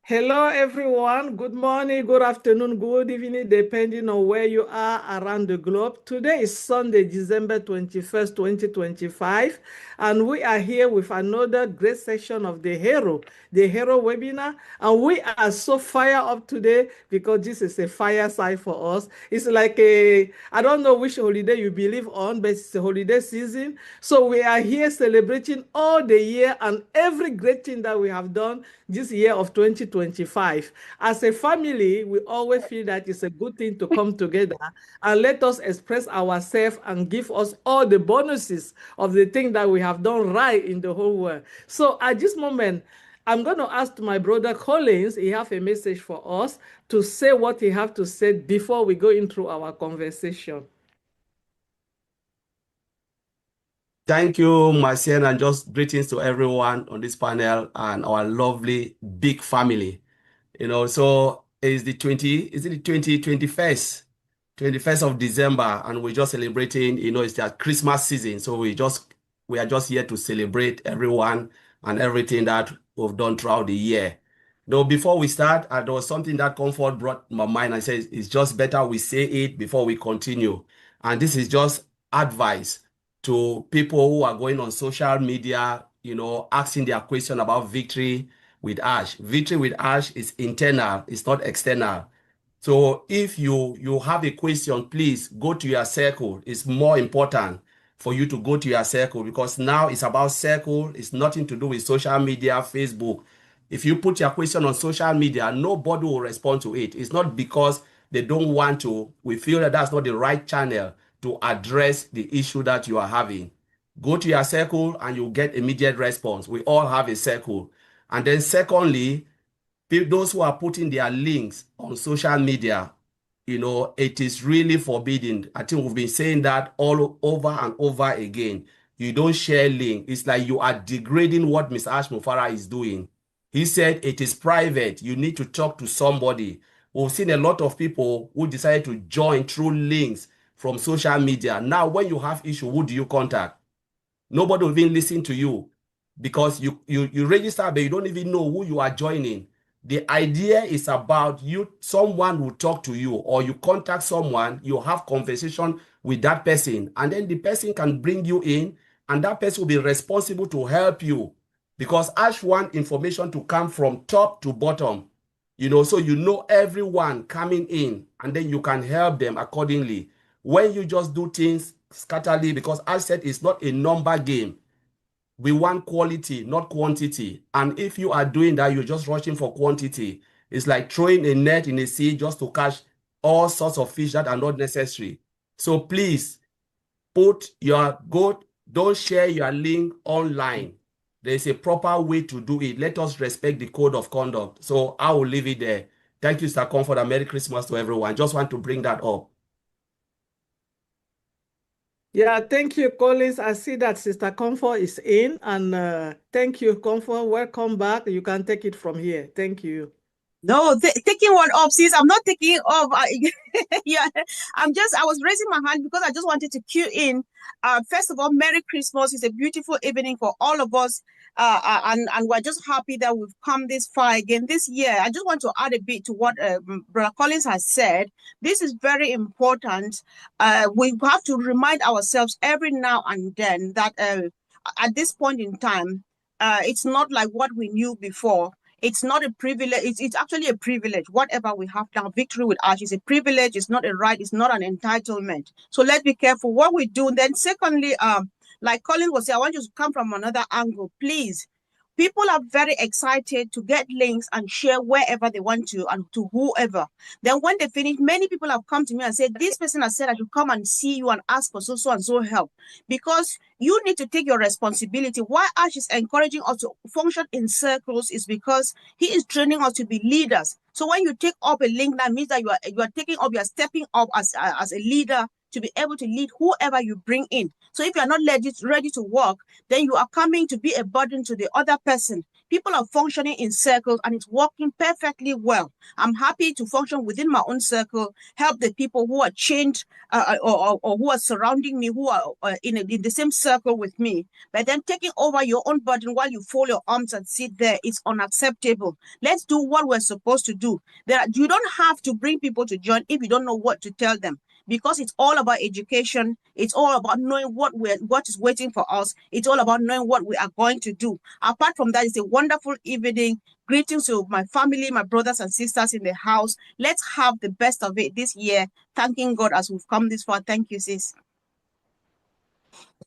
Hello, everyone. Good morning, good afternoon, good evening, depending on where you are around the globe. Today is Sunday, December 21st, 2025, and we are here with another great session of the Hero webinar. And we are so fired up today because this is a fireside for us. It's like I don't know which holiday you believe on, but it's a holiday season. So we are here celebrating all the year and every great thing that we have done this year of 2025. As a family, we always feel that it's a good thing to come together and let us express ourselves and give us all the bonuses of the thing that we have done right in the whole world. So at this moment, I'm going to ask my brother Collins, he have a message for us to say what he have to say before we go into our conversation. Thank you, Marcien, and just greetings to everyone on this panel and our lovely big family. So is it the 21st of December, and we're just celebrating, it's that Christmas season. So we are just here to celebrate everyone and everything that we've done throughout the year. Though before we start, there was something that Comfort brought my mind. I said it's just better we say it before we continue. And this is just advice to people who are going on social media, asking their question about victory with Ash. Victory with Ash is internal, it's not external. So if you have a question, please go to your circle. It's more important for you to go to your circle because now it's about circle. It's nothing to do with social media, Facebook. If you put your question on social media, nobody will respond to it. It's not because they don't want to. We feel that that's not the right channel to address the issue that you are having. Go to your circle and you'll get immediate response. We all have a circle. And then secondly, those who are putting their links on social media, it is really forbidden. I think we've been saying that all over and over again. You don't share link. It's like you are degrading what Mr. Ash Mufarah is doing. He said it is private. You need to talk to somebody. We've seen a lot of people who decided to join through links from social media. Now, when you have issue, who do you contact? Nobody will even listen to you because you register, but you don't even know who you are joining. The idea is about someone will talk to you or you contact someone, you have conversation with that person, and then the person can bring you in, and that person will be responsible to help you because Ash want information to come from top to bottom, so everyone coming in, and then you can help them accordingly. When you just do things scatterly, because Ash said it's not a number game. We want quality, not quantity. And if you are doing that, you're just rushing for quantity. It's like throwing a net in a sea just to catch all sorts of fish that are not necessary. So please, don't share your link online. There's a proper way to do it. Let us respect the code of conduct. So I will leave it there. Thank you, Sir Comfort, and Merry Christmas to everyone. Just want to bring that up. Yeah, thank you, Collins. I see that Sister Comfort is in, and thank you, Comfort. Welcome back. You can take it from here. Thank you. No, taking one up, sis. I'm not taking off. Yeah, I was raising my hand because I just wanted to cue in. First of all, Merry Christmas. It's a beautiful evening for all of us. And we're just happy that we've come this far again this year. I just want to add a bit to what Brother Collins has said. This is very important. We have to remind ourselves every now and then that at this point in time, it's not like what we knew before. It's not a privilege. It's actually a privilege. Whatever we have now, victory with Ash is a privilege. It's not a right. It's not an entitlement. So let's be careful what we do. Then secondly, like Colin was saying, I want you to come from another angle, please. People are very excited to get links and share wherever they want to and to whoever. Then when they finish, many people have come to me and said, this person has said I should come and see you and ask for so and so help. Because you need to take your responsibility. Why Ash is encouraging us to function in circles is because he is training us to be leaders. So when you take up a link, that means that you are taking up, you are stepping up as a leader to be able to lead whoever you bring in. So if you are not ready to work, then you are coming to be a burden to the other person. People are functioning in circles and it's working perfectly well. I'm happy to function within my own circle, help the people who are chained or who are surrounding me, who are in the same circle with me. But then taking over your own burden while you fold your arms and sit there is unacceptable. Let's do what we're supposed to do. You don't have to bring people to join if you don't know what to tell them, because it's all about education. It's all about knowing what is waiting for us. It's all about knowing what we are going to do. Apart from that, it's a wonderful evening. Greetings to my family, my brothers and sisters in the house. Let's have the best of it this year. Thanking God as we've come this far. Thank you, sis.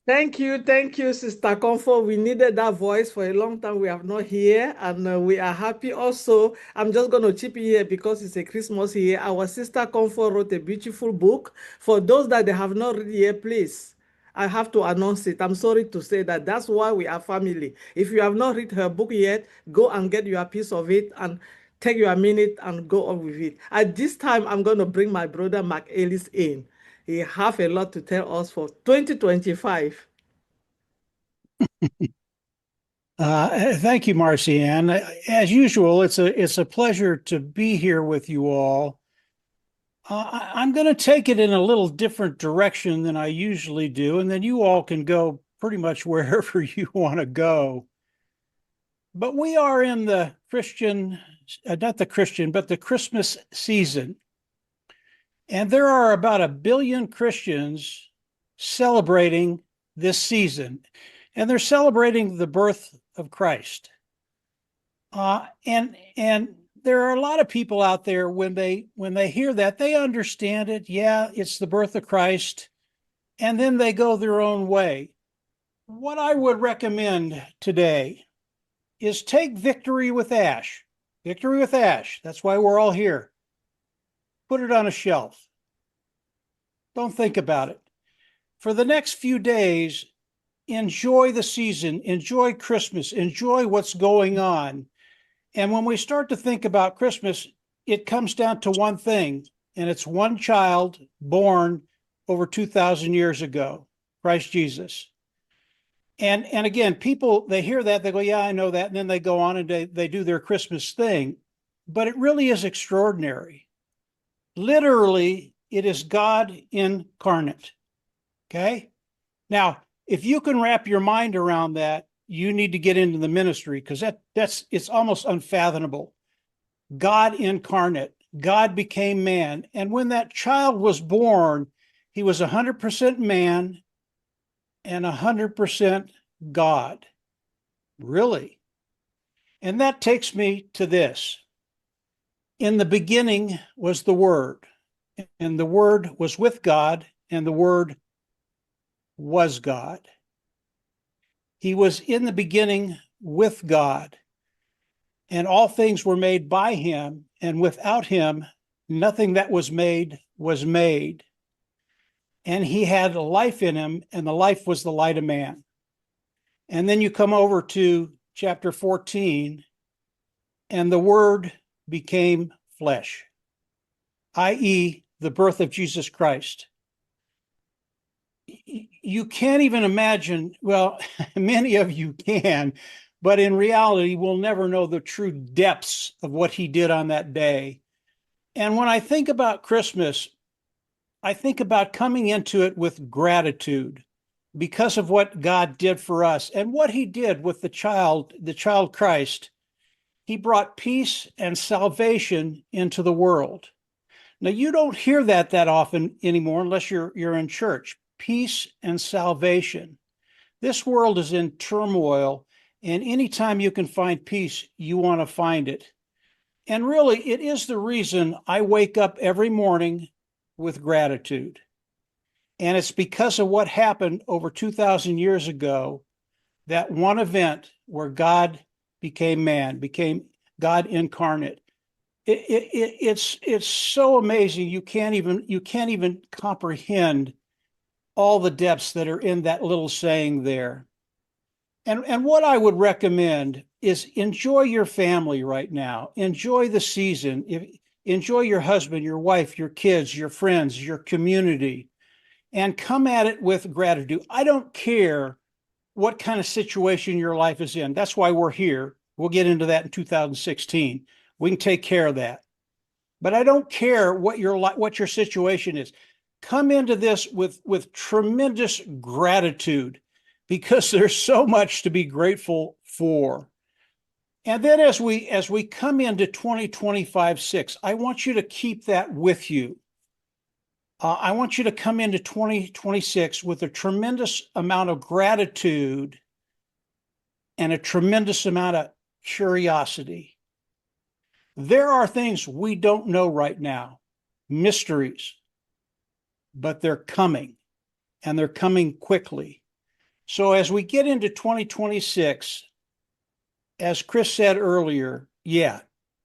Thank you, Sister Comfort. We needed that voice for a long time. We have not here, and we are happy also. I'm just going to chip in here because it's a Christmas here. Our Sister Comfort wrote a beautiful book. For those that they have not read yet, please, I have to announce it. I'm sorry to say that. That's why we are family. If you have not read her book yet, go and get your piece of it and take your minute and go on with it. At this time, I'm going to bring my brother Mark Ellis in. He have a lot to tell us for 2025. Thank you, Marcy-Ann. As usual, it's a pleasure to be here with you all. I'm going to take it in a little different direction than I usually do, and then you all can go pretty much wherever you want to go. But we are in the the Christmas season. And there are about 1 billion Christians celebrating this season, and they're celebrating the birth of Christ. And there are a lot of people out there when they hear that, they understand it. Yeah, it's the birth of Christ, and then they go their own way. What I would recommend today is take Victory with Ash. Victory with Ash. That's why we're all here. Put it on a shelf. Don't think about it. For the next few days, enjoy the season, enjoy Christmas, enjoy what's going on. And when we start to think about Christmas, it comes down to one thing, and it's one child born over 2,000 years ago, Christ Jesus. And again, people, they hear that, they go, yeah, I know that. And then they go on and they do their Christmas thing. But it really is extraordinary. Literally, it is God incarnate. Okay? Now, if you can wrap your mind around that, you need to get into the ministry, because it's almost unfathomable. God incarnate. God became man. And when that child was born, he was 100% man and 100% God. Really? And that takes me to this. In the beginning was the Word, and the Word was with God, and the Word was God. He was in the beginning with God, and all things were made by him, and without him, nothing that was made was made. And he had life in him, and the life was the light of man. And then you come over to chapter 14, and the Word became flesh, i.e., the birth of Jesus Christ. You can't even imagine, well, many of you can, but in reality, we'll never know the true depths of what he did on that day. And when I think about Christmas, I think about coming into it with gratitude because of what God did for us and what he did with the child Christ. He brought peace and salvation into the world. Now, you don't hear that often anymore unless you're in church. Peace and salvation. This world is in turmoil, and anytime you can find peace, you want to find it. And really, it is the reason I wake up every morning with gratitude. And it's because of what happened over 2,000 years ago, that one event where God became man, became God incarnate. It's so amazing. You can't even comprehend all the depths that are in that little saying there. And what I would recommend is enjoy your family right now. Enjoy the season. Enjoy your husband, your wife, your kids, your friends, your community, and come at it with gratitude. I don't care what kind of situation your life is in. That's why we're here. We'll get into that in 2016. We can take care of that. But I don't care what your situation is. Come into this with tremendous gratitude, because there's so much to be grateful for. And then as we come into 2025-6, I want you to keep that with you. I want you to come into 2026 with a tremendous amount of gratitude and a tremendous amount of curiosity. There are things we don't know right now, mysteries, but they're coming, and they're coming quickly. So as we get into 2026, as Chris said earlier, yeah,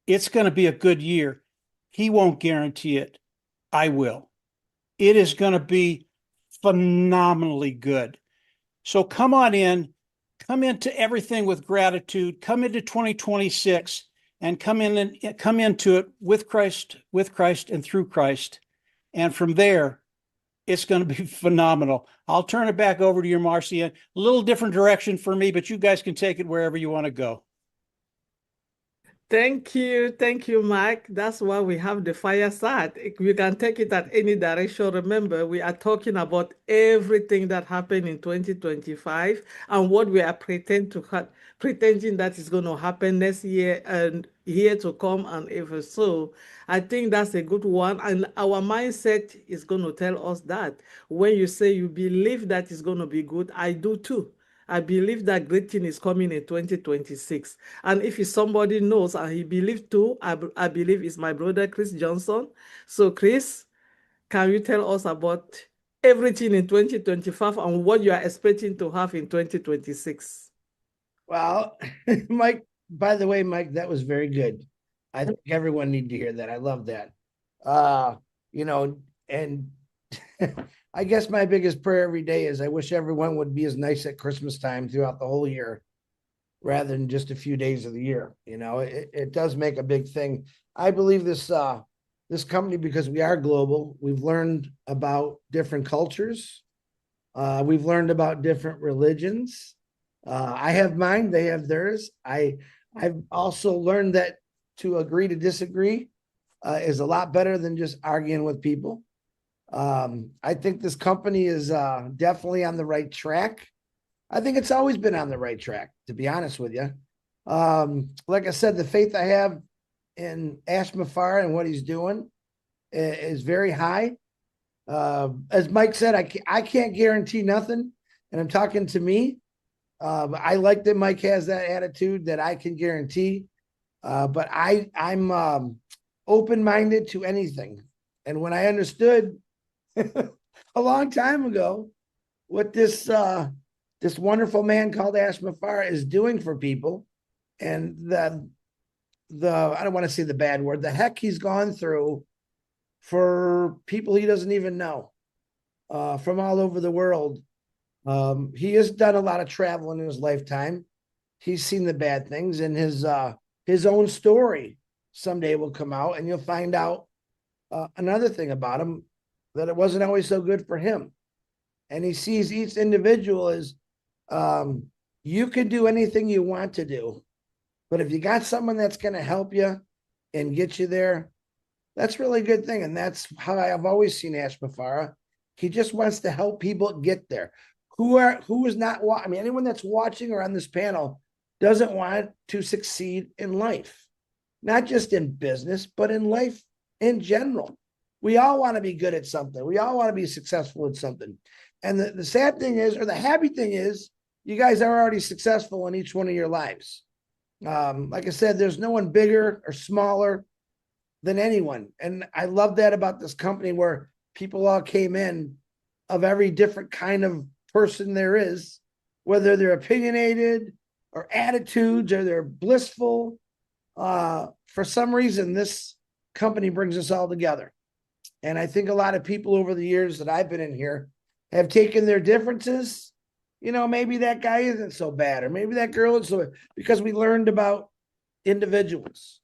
it's going to be a good year. He won't guarantee it. I will. It is going to be phenomenally good. So come on in, come into everything with gratitude, come into 2026 and come into it with Christ and through Christ. And from there, it's going to be phenomenal. I'll turn it back over to you, Marcia. A little different direction for me, but you guys can take it wherever you want to go. Thank you, Mike. That's why we have the fireside. We can take it at any direction. Remember, we are talking about everything that happened in 2025 and what we are pretending that is going to happen next year and year to come and ever so. I think that's a good one. And our mindset is going to tell us that. When you say you believe that it's going to be good, I do too. I believe that great thing is coming in 2026. And if somebody knows and he believes too, I believe it's my brother, Chris Johnson. So Chris, can you tell us about everything in 2025 and what you are expecting to have in 2026? Well, Mike, by the way, Mike, that was very good. I think everyone needs to hear that. I love that. And I guess my biggest prayer every day is I wish everyone would be as nice at Christmas time throughout the whole year, rather than just a few days of the year. It does make a big thing. I believe this company, because we are global, we've learned about different cultures. We've learned about different religions. I have mine, they have theirs. I've also learned that to agree to disagree is a lot better than just arguing with people. I think this company is definitely on the right track. I think it's always been on the right track, to be honest with you. Like I said, the faith I have in Ash Mufareh and what he's doing is very high. As Mike said, I can't guarantee nothing, and I'm talking to me. I like that Mike has that attitude that I can guarantee, but I'm open-minded to anything. And when I understood a long time ago what this wonderful man called Ash Mufareh is doing for people, and the I don't want to say the bad word, the heck he's gone through for people he doesn't even know, from all over the world. He has done a lot of travel in his lifetime. He's seen the bad things, and his own story someday will come out, and you'll find out another thing about him, that it wasn't always so good for him. And he sees each individual as you can do anything you want to do, but if you got someone that's going to help you and get you there, that's really a good thing. And that's how I've always seen Ash Mufareh. He just wants to help people get there. Who is not watching? I mean, anyone that's watching or on this panel doesn't want to succeed in life, not just in business, but in life in general. We all want to be good at something. We all want to be successful at something. And the sad thing is, or the happy thing is, you guys are already successful in each one of your lives. Like I said, there's no one bigger or smaller than anyone. And I love that about this company, where people all came in of every different kind of person there is, whether they're opinionated or attitudes or they're blissful. For some reason, this company brings us all together. And I think a lot of people over the years that I've been in here have taken their differences. Maybe that guy isn't so bad, or maybe that girl is so, because we learned about individuals.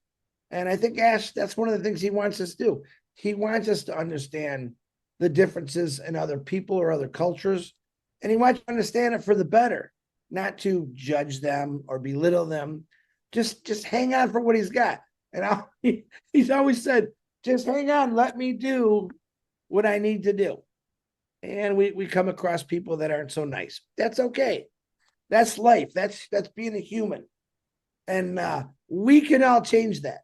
And I think Ash, that's one of the things he wants us to do. He wants us to understand the differences in other people or other cultures. And he wants to understand it for the better, not to judge them or belittle them, just hang on for what he's got. And he's always said, just hang on, let me do what I need to do. And we come across people that aren't so nice. That's okay. That's life. That's being a human. And we can all change that.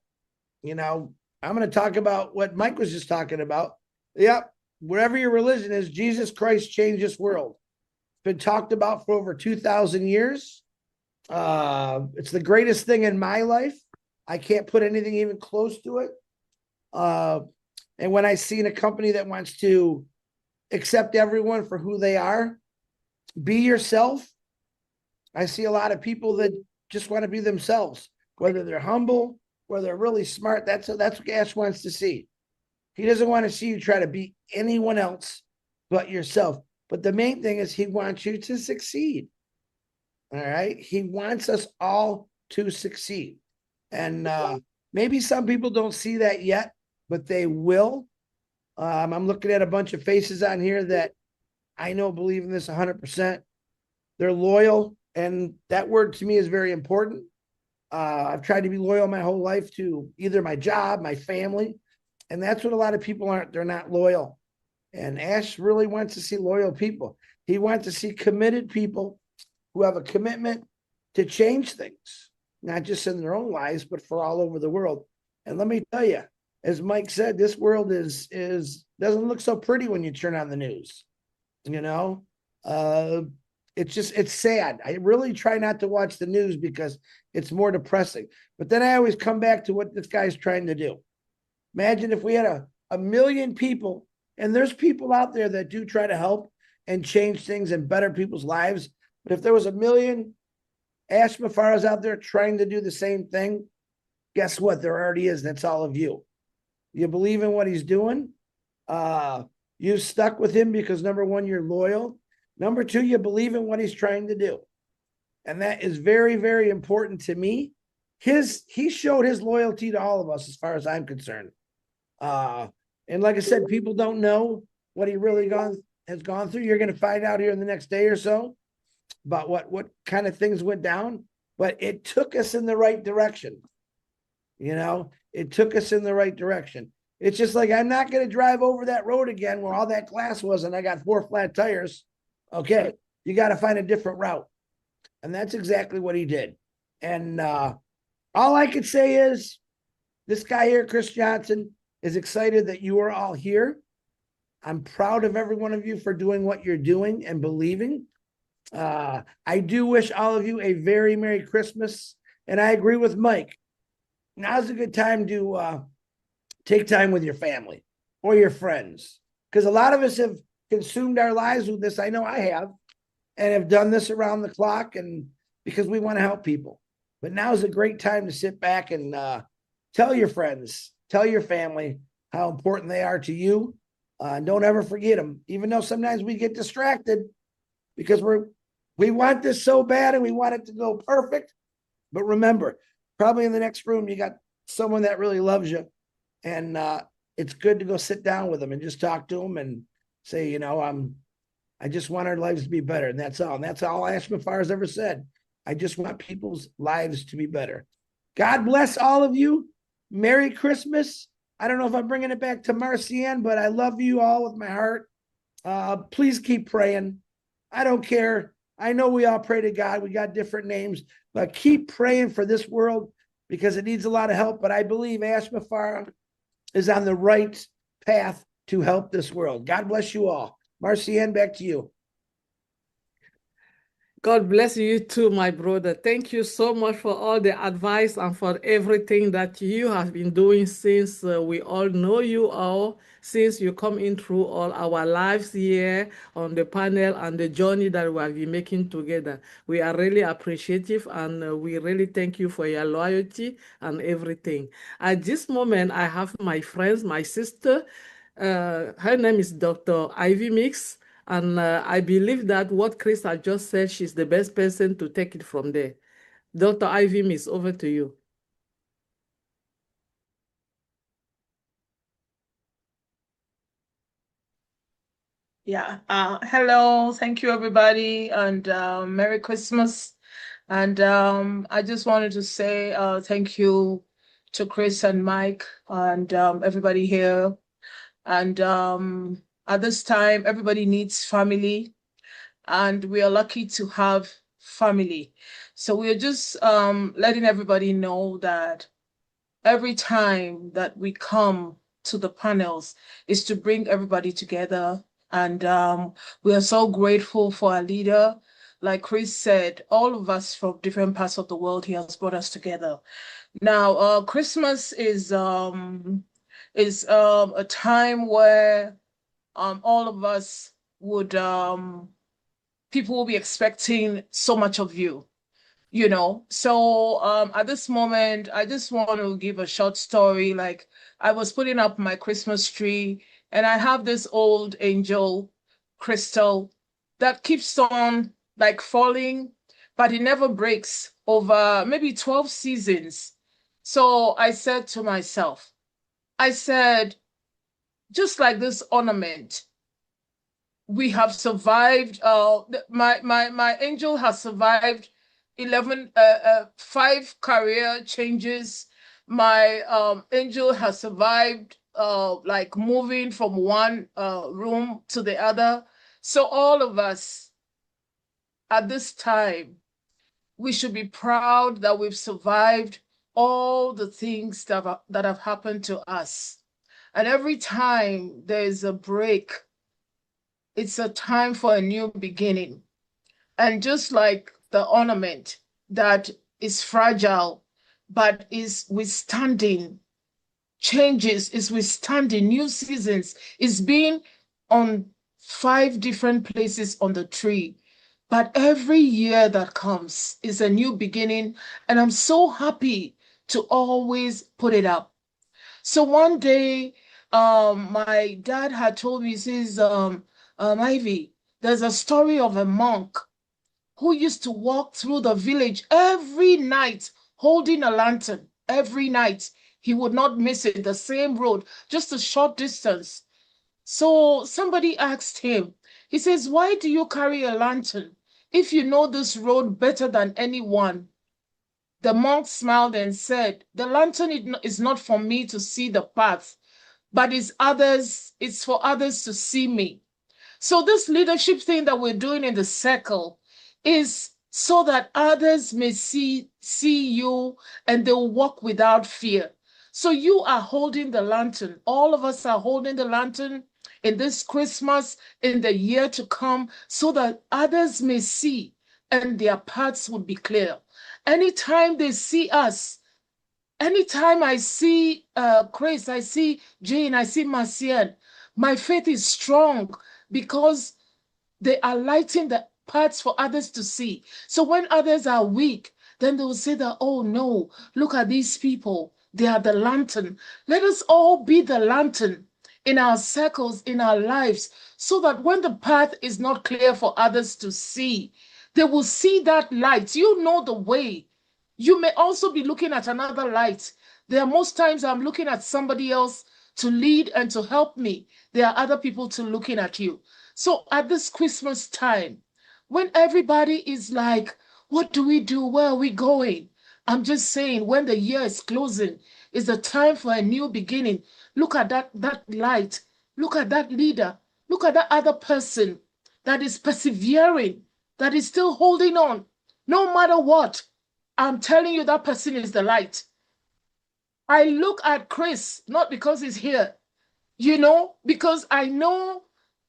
You know, I'm going to talk about what Mike was just talking about. Yep. Wherever your religion is, Jesus Christ changed this world. It's been talked about for over 2,000 years. It's the greatest thing in my life. I can't put anything even close to it. And when I see a company that wants to accept everyone for who they are, be yourself. I see a lot of people that just want to be themselves, whether they're humble, whether they're really smart. That's what Ash wants to see. He doesn't want to see you try to be anyone else but yourself. But the main thing is he wants you to succeed. All right. He wants us all to succeed. And maybe some people don't see that yet, but they will. I'm looking at a bunch of faces on here that I know believe in this 100%. They're loyal. And that word to me is very important. I've tried to be loyal my whole life to either my job, my family. And that's what a lot of people aren't. They're not loyal. And Ash really wants to see loyal people. He wants to see committed people who have a commitment to change things, not just in their own lives, but for all over the world. And let me tell you, as Mike said, this world is doesn't look so pretty when you turn on the news. You know, it's sad. I really try not to watch the news because it's more depressing. But then I always come back to what this guy's trying to do. Imagine if we had a million people, and there's people out there that do try to help and change things and better people's lives. But if there was a million Ash Mufaras out there trying to do the same thing, guess what? There already is. That's all of you. You believe in what he's doing. You stuck with him because number one, you're loyal. Number two, you believe in what he's trying to do. And that is very, very important to me. He showed his loyalty to all of us as far as I'm concerned. And like I said, people don't know what he really has gone through. You're going to find out here in the next day or so about what kind of things went down. But it took us in the right direction. You know, it took us in the right direction. It's just like, I'm not going to drive over that road again where all that glass was and I got 4 flat tires. Okay, you got to find a different route. And that's exactly what he did. And all I could say is this guy here, Chris Johnson, is excited that you are all here. I'm proud of every one of you for doing what you're doing and believing. I do wish all of you a very Merry Christmas. And I agree with Mike. Now's a good time to take time with your family or your friends. Because a lot of us have consumed our lives with this. I know I have. And have done this around the clock and because we want to help people. But now is a great time to sit back and tell your friends, tell your family how important they are to you. Don't ever forget them, even though sometimes we get distracted because we want this so bad and we want it to go perfect. But remember, probably in the next room, you got someone that really loves you. And it's good to go sit down with them and just talk to them and say, you know, I just want our lives to be better. And that's all. And that's all Ash Mufar has ever said. I just want people's lives to be better. God bless all of you. Merry Christmas. I don't know if I'm bringing it back to Marcianne, but I love you all with my heart. Please keep praying. I don't care. I know we all pray to God. We got different names, but keep praying for this world because it needs a lot of help. But I believe Ash Mufar is on the right path to help this world. God bless you all. Marcianne, back to you. God bless you too, my brother. Thank you so much for all the advice and for everything that you have been doing since we all know you all, since you come in through all our lives here on the panel and the journey that we have been making together. We are really appreciative and we really thank you for your loyalty and everything. At this moment, I have my friends, my sister. Her name is Dr. Ivy Mix. And I believe that what Krista just said, she's the best person to take it from there. Dr. Ivy Mix, over to you. Yeah. Hello. Thank you, everybody. And Merry Christmas. And I just wanted to say thank you to Chris and Mike and everybody here. And at this time, everybody needs family, and we are lucky to have family. So we're just letting everybody know that every time that we come to the panels is to bring everybody together. And we are so grateful for our leader. Like Chris said, all of us from different parts of the world, he has brought us together. Now, Christmas is a time where all of us would people will be expecting so much of you, you know. So at this moment, I just want to give a short story. Like, I was putting up my Christmas tree, and I have this old angel crystal that keeps on like falling, but it never breaks over maybe 12 seasons. So I said to myself, I said, just like this ornament, we have survived. My angel has survived 5 career changes. My angel has survived like moving from one room to the other. So all of us at this time, we should be proud that we've survived all the things that have happened to us. And every time there's a break, it's a time for a new beginning. And just like the ornament that is fragile, but is withstanding changes, is withstanding new seasons, is being on 5 different places on the tree. But every year that comes is a new beginning, and I'm so happy to always put it up. So one day, my dad had told me, he says, Ivy, there's a story of a monk who used to walk through the village every night holding a lantern. Every night, he would not miss it, the same road, just a short distance. So somebody asked him, he says, why do you carry a lantern if you know this road better than anyone? The monk smiled and said, the lantern is not for me to see the path, but it's for others to see me. So this leadership thing that we're doing in the circle is so that others may see you and they'll walk without fear. So you are holding the lantern. All of us are holding the lantern in this Christmas, in the year to come, so that others may see and their paths would be clear. Anytime they see us, anytime I see Chris, I see Jane, I see Marcian, my faith is strong because they are lighting the paths for others to see. So when others are weak, then they will say that, oh no, look at these people. They are the lantern. Let us all be the lantern in our circles, in our lives, so that when the path is not clear for others to see, they will see that light. You know the way. You may also be looking at another light. There are most times I'm looking at somebody else to lead and to help me. There are other people to looking at you. So at this Christmas time, when everybody is like, what do we do? Where are we going? I'm just saying, when the year is closing, is the time for a new beginning. Look at that light. Look at that leader. Look at that other person that is persevering, that is still holding on, no matter what. I'm telling you, that person is the light. I look at Chris, not because he's here, you know, because I know,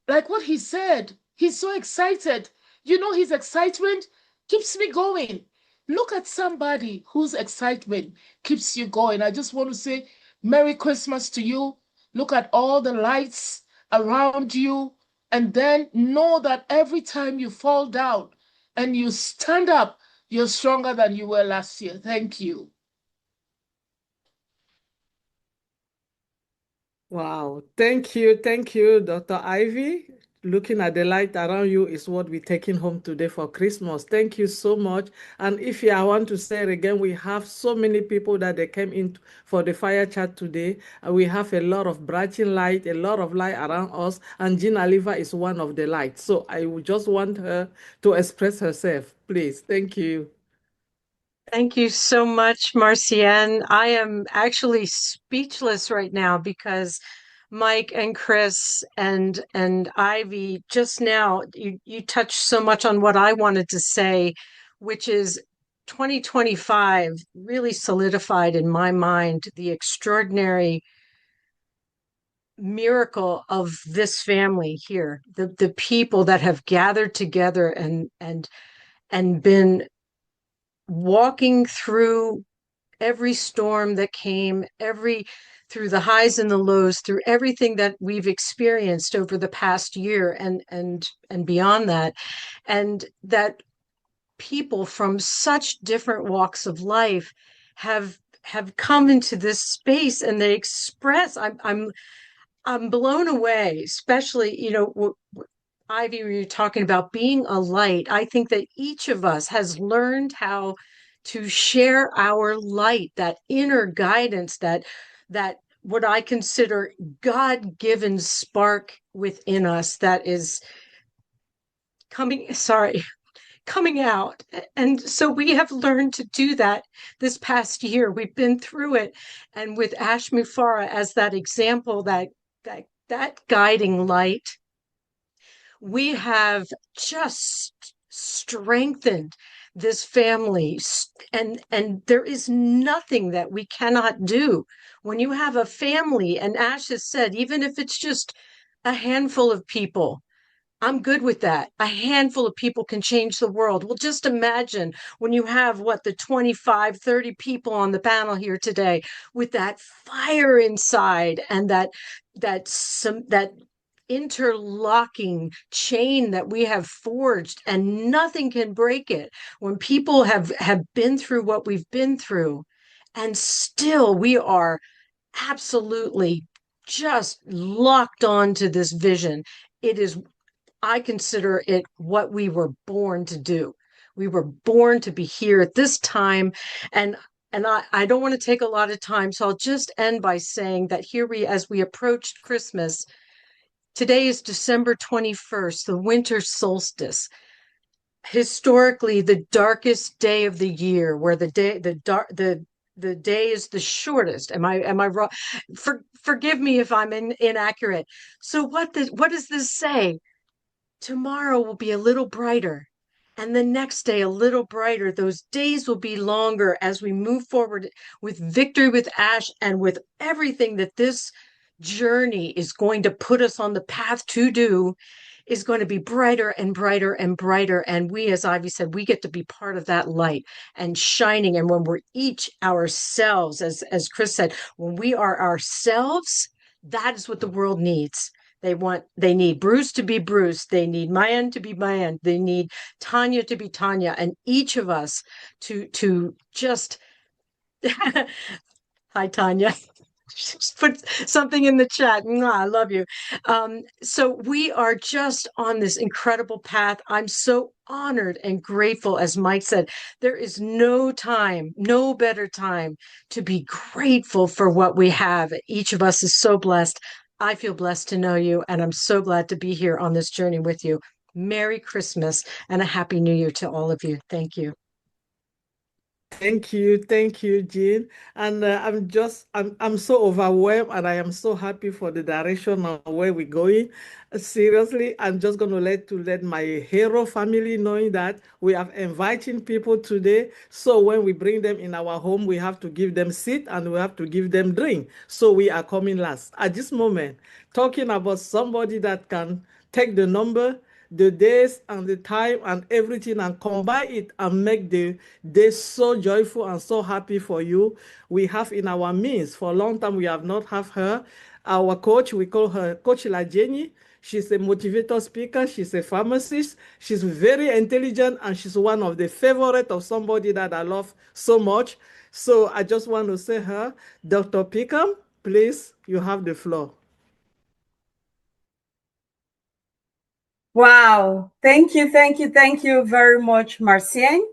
like what he said, he's so excited. You know, his excitement keeps me going. Look at somebody whose excitement keeps you going. I just want to say Merry Christmas to you. Look at all the lights around you, and then know that every time you fall down and you stand up, you're stronger than you were last year. Thank you. Wow. Thank you, Dr. Ivy. Looking at the light around you is what we're taking home today for Christmas. Thank you so much. And if I want to say it again, we have so many people that they came in for the fire chat today. We have a lot of brighting light, a lot of light around us, and Jean Aliva is one of the lights. So I would just want her to express herself, please. Thank you. Thank you so much, Marcienne. I am actually speechless right now because Mike and Chris and Ivy, just now you touched so much on what I wanted to say, which is 2025 really solidified in my mind the extraordinary miracle of this family here, the people that have gathered together and been walking through every storm that came, through the highs and the lows, through everything that we've experienced over the past year and beyond that, and that people from such different walks of life have come into this space and they express. I'm blown away, especially, Ivy, were you talking about being a light? I think that each of us has learned how to share our light, that inner guidance, that what I consider God-given spark within us that is coming out. And so we have learned to do that this past year. We've been through it. And with Ash Mufareh as that example, that guiding light, we have just strengthened this family, and there is nothing that we cannot do when you have a family. And Ash has said, even if it's just a handful of people, I'm good with that. A handful of people can change the world. Well, just imagine when you have the 25, 30 people on the panel here today with that fire inside and that interlocking chain that we have forged, and nothing can break it. When people have been through what we've been through, and still we are absolutely just locked on to this vision. It is, I consider it what we were born to do. We were born to be here at this time. And I don't want to take a lot of time, so I'll just end by saying that here as we approached Christmas, today is December 21st, the winter solstice. Historically, the darkest day of the year, where the day is the shortest. Am I wrong? Forgive me if I'm inaccurate. So what does this say? Tomorrow will be a little brighter, and the next day a little brighter. Those days will be longer as we move forward with victory, with Ash, and with everything that this journey is going to put us on the path to do, is going to be brighter and brighter and brighter. And we, as Ivy said, we get to be part of that light and shining. And when we're each ourselves, as Chris said, when we are ourselves, that is what the world needs. They need Bruce to be Bruce. They need Mayan to be Mayan. They need Tanya to be Tanya. And each of us to just, hi, Tanya. Just put something in the chat. Mwah, I love you. So we are just on this incredible path. I'm so honored and grateful. As Mike said, there is no better time to be grateful for what we have. Each of us is so blessed. I feel blessed to know you, and I'm so glad to be here on this journey with you. Merry Christmas and a Happy New Year to all of you. Thank you. Thank you, Jean. And I'm so overwhelmed, and I am so happy for the direction of where we're going. Seriously, I'm just going to let my hero family knowing that we are inviting people today. So when we bring them in our home, we have to give them seat and we have to give them drink. So we are coming last. At this moment, talking about somebody that can take the number, the days and the time and everything, and combine it and make the day so joyful and so happy for you. We have in our midst, for a long time we have not have her, our coach. We call her Coach Lajeni. She's a motivator speaker. She's a pharmacist. She's very intelligent, and she's one of the favorite of somebody that I love so much. So I just want to say her, Dr. Pickham, please, you have the floor. Wow. Thank you very much, Marcienne.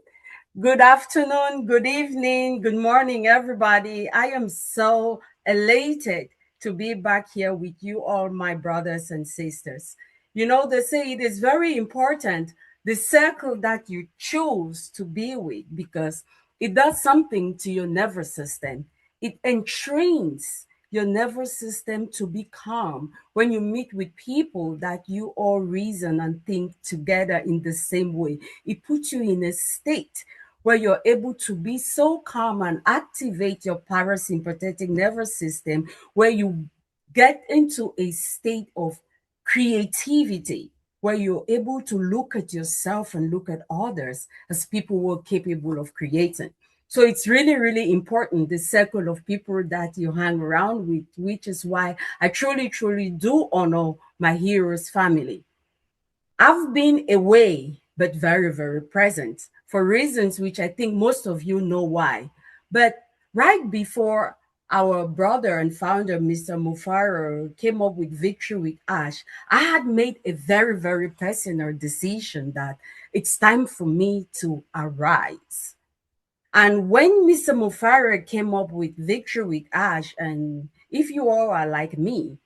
Good afternoon, good evening, good morning, everybody. I am so elated to be back here with you all, my brothers and sisters. You know, they say it is very important, the circle that you choose to be with, because it does something to your nervous system. It entrains your nervous system to be calm when you meet with people that you all reason and think together in the same way. It puts you in a state where you're able to be so calm and activate your parasympathetic nervous system, where you get into a state of creativity, where you're able to look at yourself and look at others as people who are capable of creating. So it's really, really important, the circle of people that you hang around with, which is why I truly, truly do honor my heroes family. I've been away, but very, very present for reasons which I think most of you know why. But right before our brother and founder, Mr. Mufaro, came up with Victory with Ash, I had made a very, very personal decision that it's time for me to arise. And when Mr. Mufaro came up with Victory with Ash, and if you all are like me,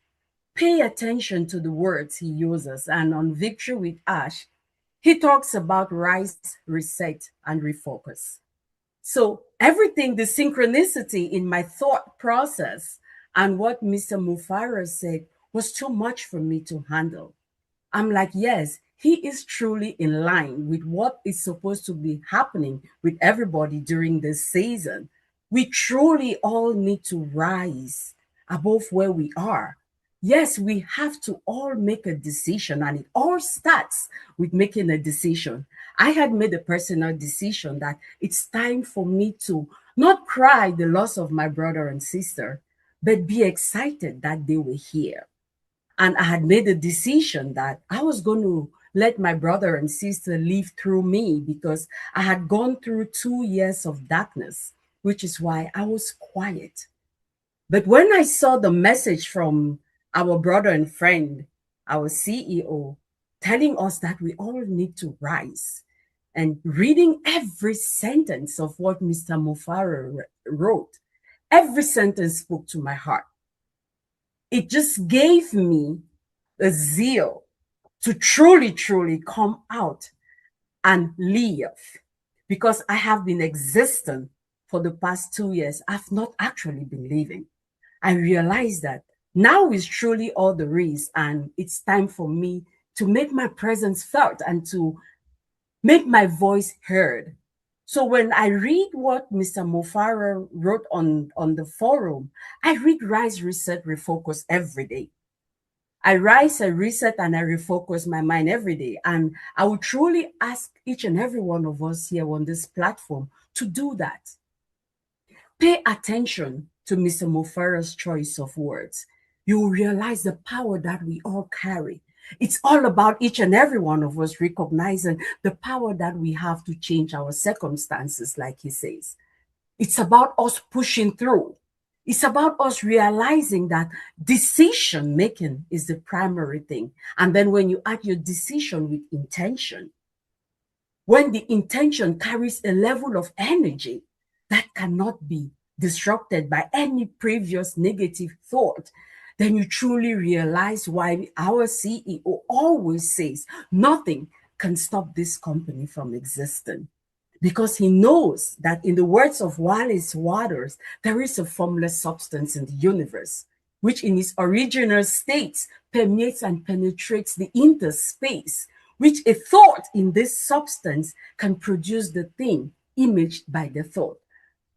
pay attention to the words he uses. And on Victory with Ash, he talks about rise, reset, and refocus. So everything, the synchronicity in my thought process and what Mr. Mufaro said was too much for me to handle. I'm like, yes, he is truly in line with what is supposed to be happening with everybody during this season. We truly all need to rise above where we are. Yes, we have to all make a decision, and it all starts with making a decision. I had made a personal decision that it's time for me to not cry the loss of my brother and sister, but be excited that they were here. And I had made a decision that I was going to let my brother and sister live through me, because I had gone through 2 years of darkness, which is why I was quiet. But when I saw the message from our brother and friend, our CEO, telling us that we all need to rise, and reading every sentence of what Mr. Mufaro wrote, every sentence spoke to my heart. It just gave me a zeal to truly, truly come out and live, because I have been existing for the past 2 years. I've not actually been living. I realized that now is truly all there is, and it's time for me to make my presence felt and to make my voice heard. So when I read what Mr. Mufaro wrote on the forum, I read Rise, Reset, Refocus every day. I rise, I reset, and I refocus my mind every day. And I would truly ask each and every one of us here on this platform to do that. Pay attention to Mr. Mufaro's choice of words. You will realize the power that we all carry. It's all about each and every one of us recognizing the power that we have to change our circumstances, like he says. It's about us pushing through. It's about us realizing that decision making is the primary thing. And then when you add your decision with intention, when the intention carries a level of energy that cannot be disrupted by any previous negative thought, then you truly realize why our CEO always says nothing can stop this company from existing. Because he knows that, in the words of Wallace Waters, there is a formless substance in the universe, which in its original state permeates and penetrates the interspace, which a thought in this substance can produce the thing imaged by the thought.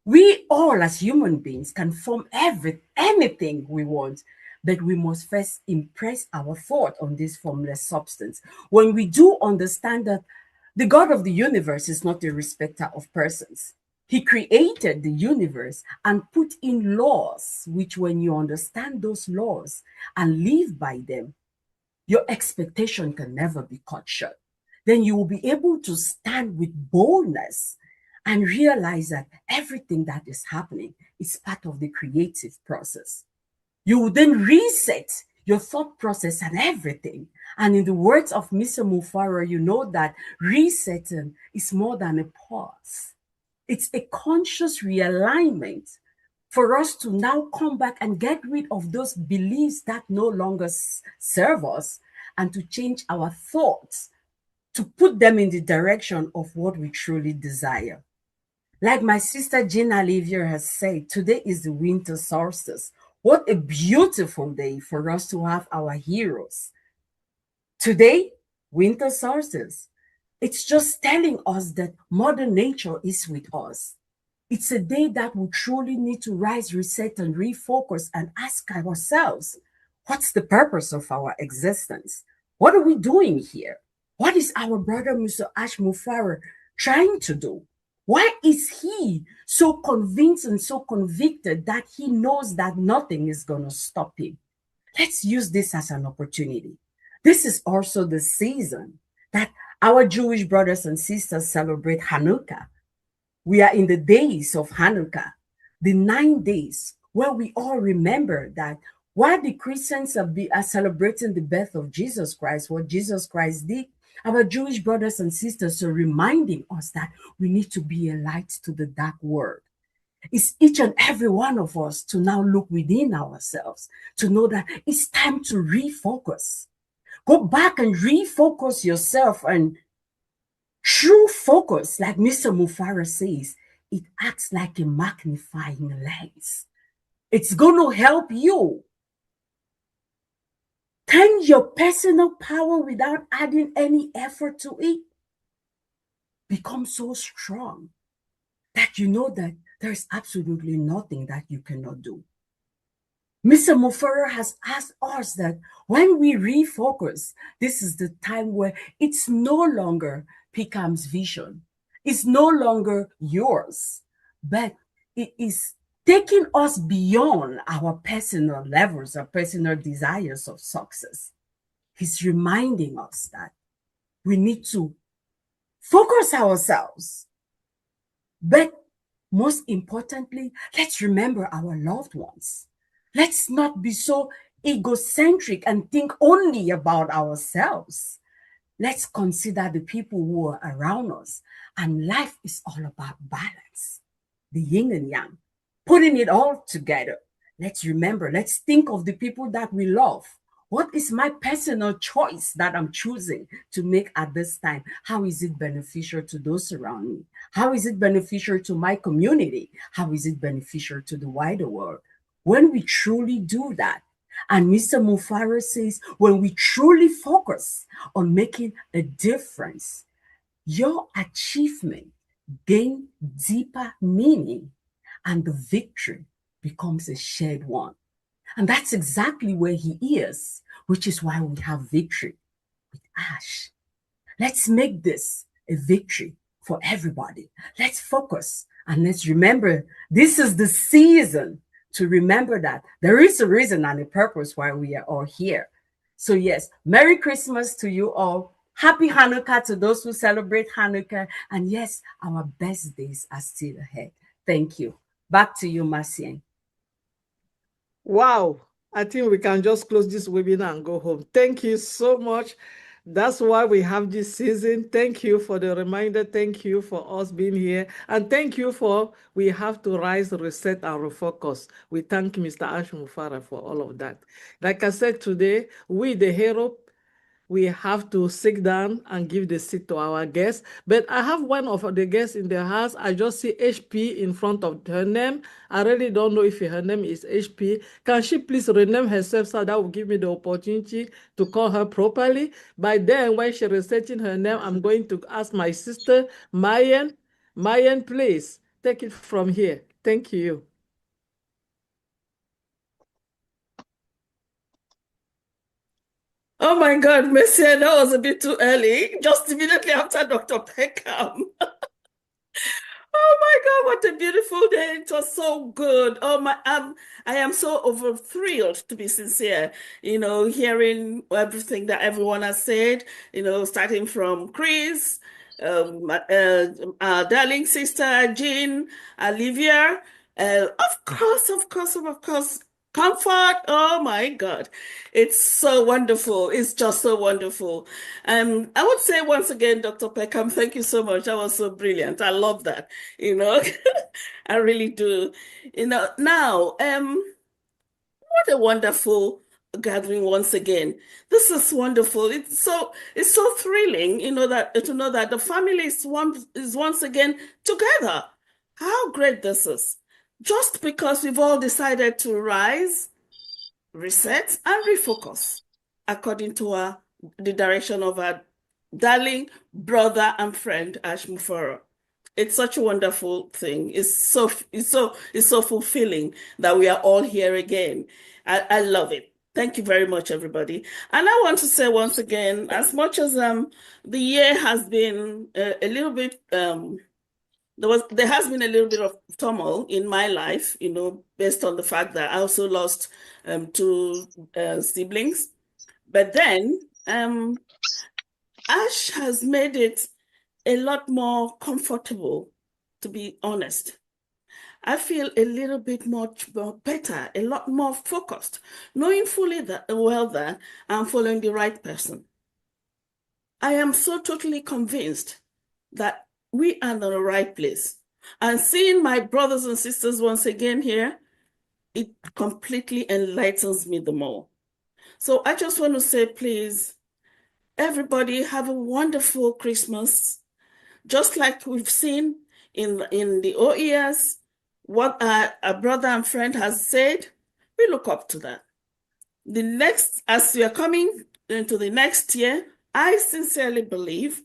We all as human beings can form anything we want, but we must first impress our thought on this formless substance. When we do understand that the God of the universe is not a respecter of persons. He created the universe and put in laws, which when you understand those laws and live by them, your expectation can never be cut short. Then you will be able to stand with boldness and realize that everything that is happening is part of the creative process. You will then reset your thought process and everything. And in the words of Mr. Mufaro, you know that resetting is more than a pause. It's a conscious realignment for us to now come back and get rid of those beliefs that no longer serve us, and to change our thoughts, to put them in the direction of what we truly desire. Like my sister Gina Olivier has said, today is the winter solstice. What a beautiful day for us to have our heroes. Today, winter solstice. It's just telling us that Mother Nature is with us. It's a day that we truly need to rise, reset, and refocus and ask ourselves, what's the purpose of our existence? What are we doing here? What is our brother Mr. Ash Mufareh trying to do? Why is he so convinced and so convicted that he knows that nothing is going to stop him? Let's use this as an opportunity. This is also the season that our Jewish brothers and sisters celebrate Hanukkah. We are in the days of Hanukkah, the 9 days where we all remember that while the Christians are celebrating the birth of Jesus Christ, what Jesus Christ did, our Jewish brothers and sisters are reminding us that we need to be a light to the dark world. It's each and every one of us to now look within ourselves, to know that it's time to refocus. Go back and refocus yourself, and true focus, like Mr. Mufareh says, it acts like a magnifying lens. It's going to help you turn your personal power without adding any effort to it. Become so strong that you know that there's absolutely nothing that you cannot do. Mr. Mufareh has asked us that when we refocus, this is the time where it's no longer Pikam's vision. It's no longer yours, but it is taking us beyond our personal levels, our personal desires of success. He's reminding us that we need to focus ourselves. But most importantly, let's remember our loved ones. Let's not be so egocentric and think only about ourselves. Let's consider the people who are around us. And life is all about balance, the yin and yang, putting it all together. Let's remember, let's think of the people that we love. What is my personal choice that I'm choosing to make at this time? How is it beneficial to those around me? How is it beneficial to my community? How is it beneficial to the wider world? When we truly do that, and Mr. Mufareh says, when we truly focus on making a difference, your achievement gains deeper meaning and the victory becomes a shared one. And that's exactly where he is, which is why we have victory with Ash. Let's make this a victory for everybody. Let's focus and let's remember this is the season to remember that there is a reason and a purpose why we are all here. So yes, Merry Christmas to you all. Happy Hanukkah to those who celebrate Hanukkah. And yes, our best days are still ahead. Thank you. Back to you, Marcienne. Wow. I think we can just close this webinar and go home. Thank you so much. That's why we have this season. Thank you for the reminder. Thank you for us being here. And thank you for we have to rise, reset, and refocus. We thank Mr. Ash Mufareh for all of that. Like I said today, we, the hero, we have to sit down and give the seat to our guests. But I have one of the guests in the house. I just see HP in front of her name. I really don't know if her name is HP. Can she please rename herself so that will give me the opportunity to call her properly? By then, when she's researching her name, I'm going to ask my sister, Mayan. Mayan, please take it from here. Thank you. Oh my God, Messiah, that was a bit too early. Just immediately after Dr. Peckham. Oh my God, what a beautiful day. It was so good. Oh my, I am so over thrilled, to be sincere, hearing everything that everyone has said, starting from Chris, our darling sister, Jean, Olivia, of course, Comfort. Oh my God. It's so wonderful. It's just so wonderful. I would say once again, Dr. Peckham, thank you so much. That was so brilliant. I love that, I really do. Now, what a wonderful gathering once again. This is wonderful. It's so thrilling, that to know that the family is once again together. how great this is. Just because we've all decided to rise, reset, and refocus according to the direction of our darling brother and friend Ash Muforo. It's such a wonderful thing. It's so fulfilling that we are all here again. I love it. Thank you very much, everybody. And I want to say once again, as much as the year has been a little bit there has been a little bit of turmoil in my life, based on the fact that I also lost two siblings. But then Ash has made it a lot more comfortable, to be honest. I feel a little bit more better, a lot more focused, knowing fully that I'm following the right person. I am so totally convinced that we are in the right place. And seeing my brothers and sisters once again here, it completely enlightens me the more. So I just want to say, please, everybody have a wonderful Christmas. Just like we've seen in the OES, what a brother and friend has said, we look up to that. As we are coming into the next year, I sincerely believe,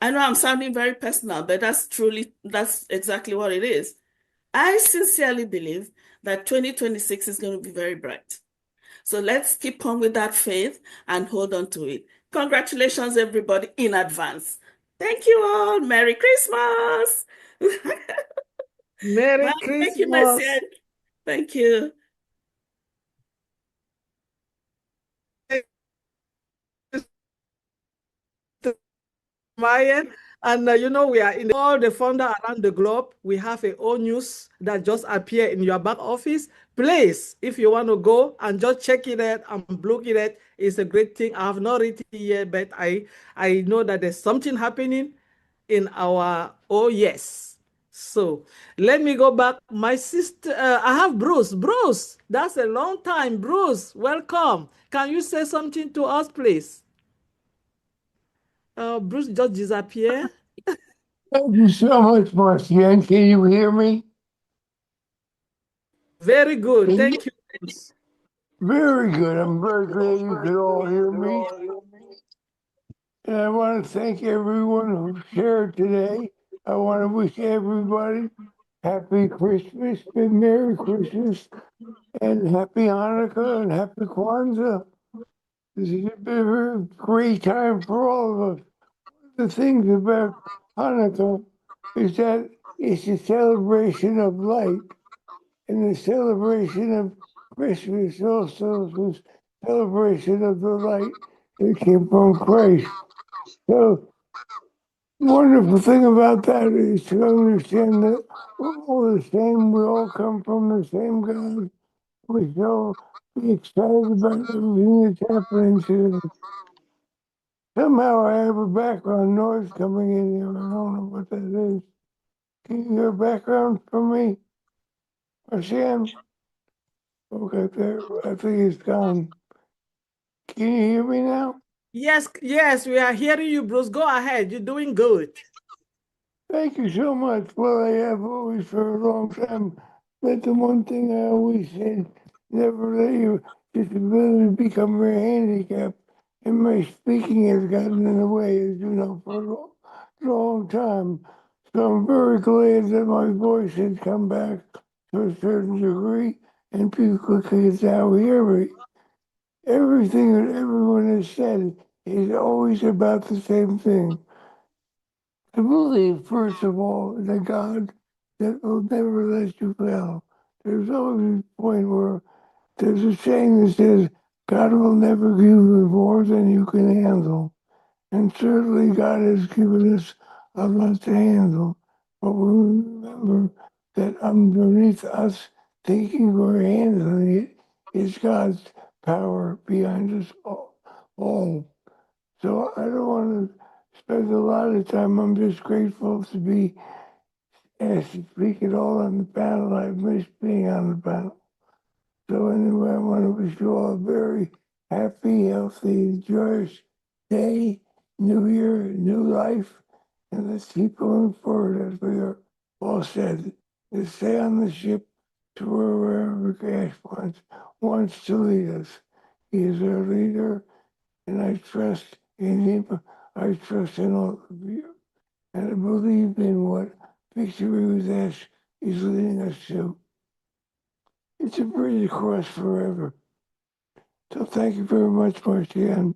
I know I'm sounding very personal, but that's exactly what it is. I sincerely believe that 2026 is going to be very bright. So let's keep on with that faith and hold on to it. Congratulations, everybody, in advance. Thank you all. Merry Christmas. Merry Bye. Christmas. Thank you, Marcian. Thank you. Mayan. And we are in all the founder around the globe. We have a old news that just appeared in your back office. Please, if you want to go and just check it out and look it at, it's a great thing. I have not read it yet, but I know that there's something happening in our yes. So let me go back. My sister, I have Bruce. Bruce, that's a long time. Bruce, welcome. Can you say something to us, please? Bruce just disappeared. Thank you so much, Marcian. Can you hear me? Very good. Thank you, Bruce. Very good. I'm very glad you could all hear me. And I want to thank everyone who shared today. I want to wish everybody Happy Christmas and Merry Christmas and Happy Hanukkah and Happy Kwanzaa. This is a very great time for all of us. The things about Hanukkah is that it's a celebration of light, and the celebration of Christmas also is a celebration of the light that came from Christ. So the wonderful thing about that is to understand that we're all the same, we all come from the same God. We shall be excited about everything that's happening today. Somehow I have a background noise coming in here. I don't know what that is. Can you hear background from me? Sam? Okay, there. I think it's gone. Can you hear me now? Yes, we are hearing you, Bruce. Go ahead. You're doing good. Thank you so much. Well, I have always for a long time. That's the one thing I always said, never let your disability become your handicap. And my speaking has gotten in the way, as you know, for a long time. So I'm very glad that my voice has come back to a certain degree, and people can now hear me. Everything that everyone has said is always about the same thing. I believe, first of all, in a God that will never let you fail. There's always a point where there's a saying that says, God will never give you more than you can handle. And certainly God has given us a lot to handle. But we remember that underneath us thinking we're handling it is God's power behind us all. So I don't want to spend a lot of time. I'm just grateful to be asked to speak at all on the panel. I've missed being on the panel. So anyway, I want to wish you all a very happy, healthy, joyous day, new year, new life, and let's keep going forward as we are. Paul said to stay on the ship to wherever Gash wants to lead us. He is our leader, and I trust in him. I trust in all of you. And I believe in what Victory with Ash is leading us to. It's a bridge across forever. So thank you very much, Marcian.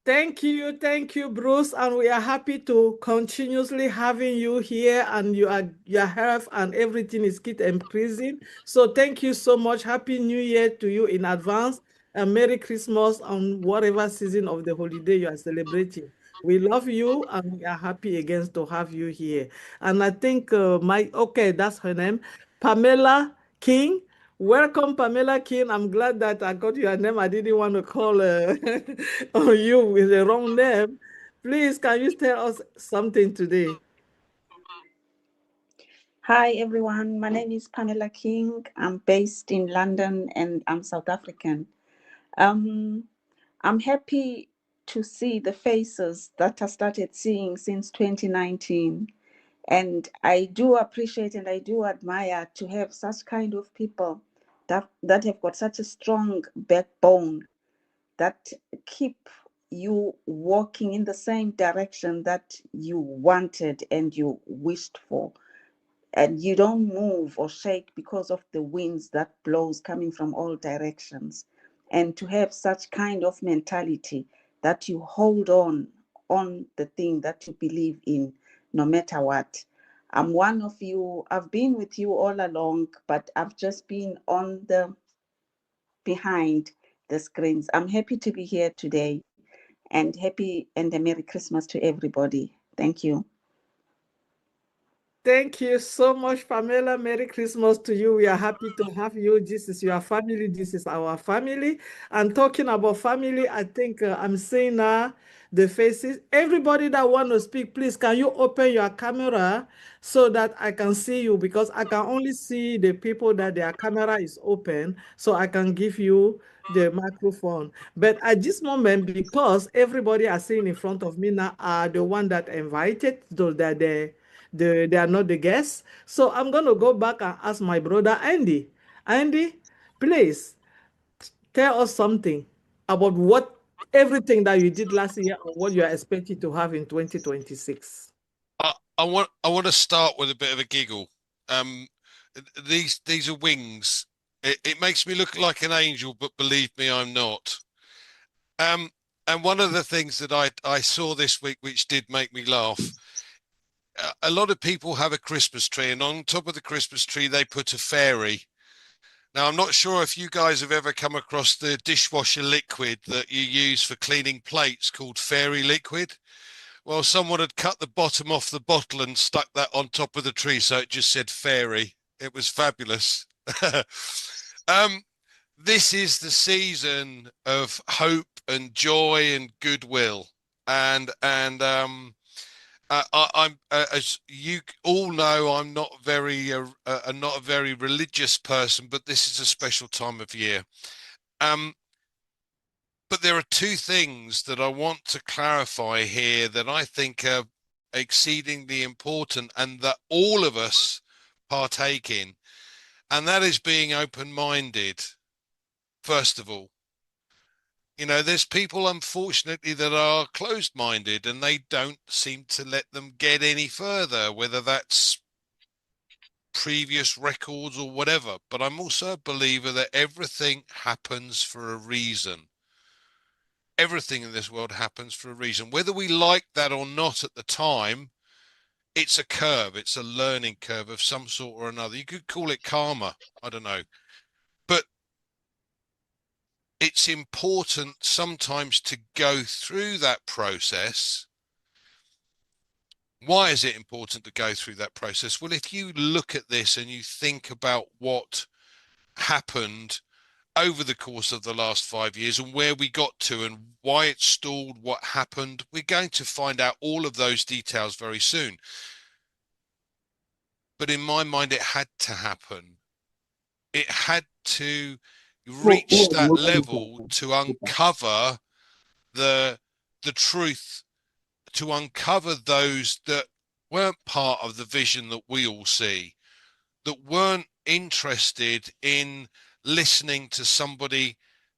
Thank you, Bruce, and we are happy to continuously having you here, and your health and everything is keep increasing. So thank you so much. Happy New Year to you in advance, and Merry Christmas on whatever season of the holiday you are celebrating. We love you, and we are happy again to have you here. And I think that's her name, Pamela King. Welcome, Pamela King. I'm glad that I got your name. I didn't want to call on you with the wrong name. Please, can you tell us something today? Hi, everyone. My name is Pamela King. I'm based in London and I'm South African. I'm happy to see the faces that I started seeing since 2019. And I do appreciate and I do admire to have such kind of people that have got such a strong backbone that keep you walking in the same direction that you wanted and you wished for. And you don't move or shake because of the winds that blows coming from all directions. And to have such kind of mentality that you hold on the thing that you believe in, no matter what. I'm one of you. I've been with you all along, but I've just been on the behind the screens. I'm happy to be here today, and happy and a Merry Christmas to everybody. Thank you. Thank you so much, Pamela. Merry Christmas to you. We are happy to have you. This is your family. This is our family. And talking about family, I think I'm seeing now the faces. Everybody that want to speak, please, can you open your camera so that I can see you? Because I can only see the people that their camera is open, so I can give you the microphone. But at this moment, because everybody are sitting in front of me now are the one that invited, those that they are not the guests. So I'm going to go back and ask my brother Andy. Andy, please tell us something about everything that you did last year or what you are expecting to have in 2026. I want to start with a bit of a giggle. These are wings. It makes me look like an angel, but believe me, I'm not. And one of the things that I saw this week, which did make me laugh, a lot of people have a Christmas tree, and on top of the Christmas tree, they put a fairy. Now, I'm not sure if you guys have ever come across the dishwasher liquid that you use for cleaning plates called fairy liquid. Well, someone had cut the bottom off the bottle and stuck that on top of the tree, so it just said fairy. It was fabulous. This is the season of hope and joy and goodwill, and I'm as you all know, I'm not not a very religious person, but this is a special time of year. But there are two things that I want to clarify here that I think are exceedingly important and that all of us partake in, and that is being open-minded. First of all, you know, there's people, unfortunately, that are closed-minded and they don't seem to let them get any further, whether that's previous records or whatever. But I'm also a believer that everything happens for a reason. Everything in this world happens for a reason. Whether we like that or not at the time, it's a curve. It's a learning curve of some sort or another. You could call it karma. I don't know. But it's important sometimes to go through that process. Why is it important to go through that process? Well, if you look at this and you think about what happened over the course of the last 5 years and where we got to and why it stalled, what happened, we're going to find out all of those details very soon. But in my mind, it had to happen. It had to reach that level to uncover the truth, to uncover those that weren't part of the vision that we all see, that weren't interested in listening to somebody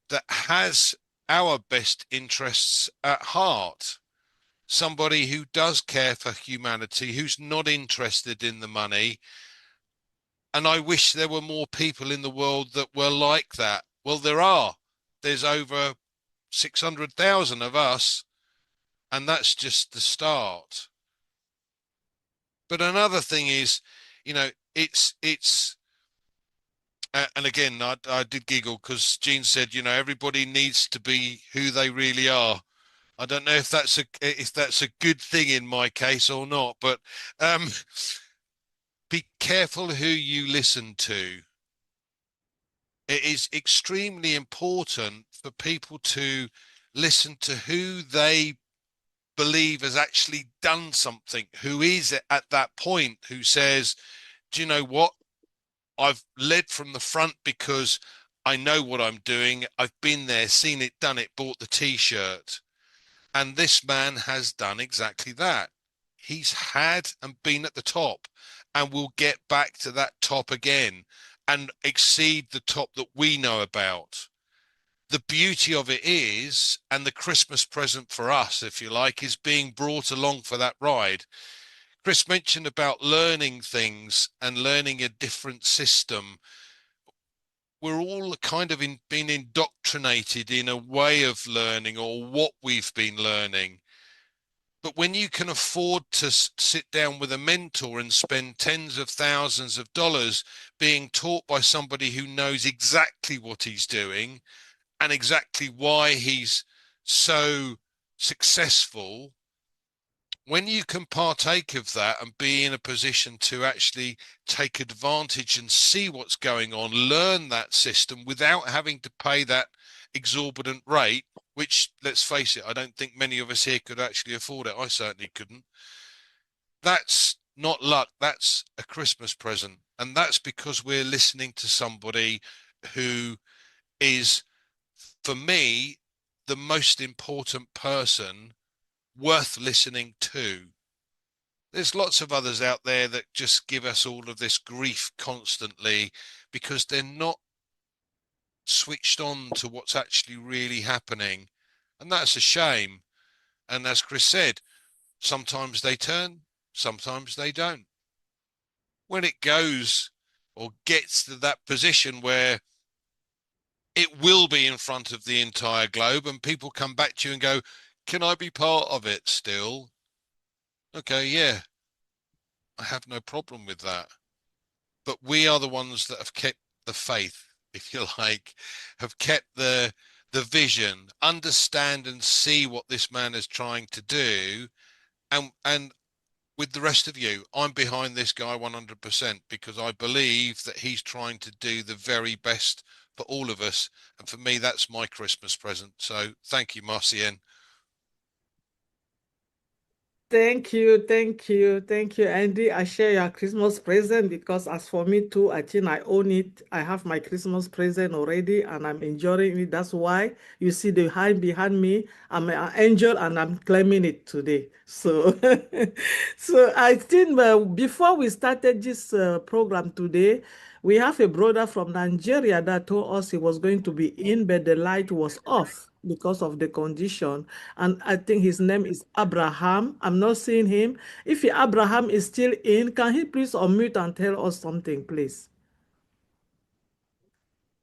that has our best interests at heart, somebody who does care for humanity, who's not interested in the money. And I wish there were more people in the world that were like that. Well, there are. There's over 600,000 of us, and that's just the start. But another thing is, you know, it's and again, I did giggle because Jean said, you know, everybody needs to be who they really are. I don't know if that's a good thing in my case or not, but be careful who you listen to. It is extremely important for people to listen to who they believe has actually done something, who is at that point, who says, do you know what? I've led from the front because I know what I'm doing. I've been there, seen it, done it, bought the t-shirt. And this man has done exactly that. He's had and been at the top and will get back to that top again and exceed the top that we know about. The beauty of it is, and the Christmas present for us, if you like, is being brought along for that ride. Chris mentioned about learning things and learning a different system. We're all kind of been indoctrinated in a way of learning or what we've been learning. But when you can afford to sit down with a mentor and spend tens of thousands of dollars being taught by somebody who knows exactly what he's doing and exactly why he's so successful, when you can partake of that and be in a position to actually take advantage and see what's going on, learn that system without having to pay that exorbitant rate, which, let's face it, I don't think many of us here could actually afford it. I certainly couldn't. That's not luck. That's a Christmas present. And that's because we're listening to somebody who is, for me, the most important person worth listening to. There's lots of others out there that just give us all of this grief constantly because they're not switched on to what's actually really happening, and that's a shame. And as Chris said, sometimes they turn, sometimes they don't. When it goes or gets to that position where it will be in front of the entire globe and people come back to you and go, can I be part of it still? Okay, yeah, I have no problem with that. But we are the ones that have kept the faith, if you like, have kept the vision, understand and see what this man is trying to do. And with the rest of you, I'm behind this guy 100% because I believe that he's trying to do the very best for all of us. And for me, that's my Christmas present. So thank you, Marcienne. Thank you, Andy. I share your Christmas present because as for me too, I think I own it. I have my Christmas present already and I'm enjoying it. That's why you see the hand behind me. I'm an angel and I'm claiming it today. So, so I think before we started this program today, we have a brother from Nigeria that told us he was going to be in, but the light was off because of the condition. And I think his name is Abraham. I'm not seeing him. If Abraham is still in, can he please unmute and tell us something, please?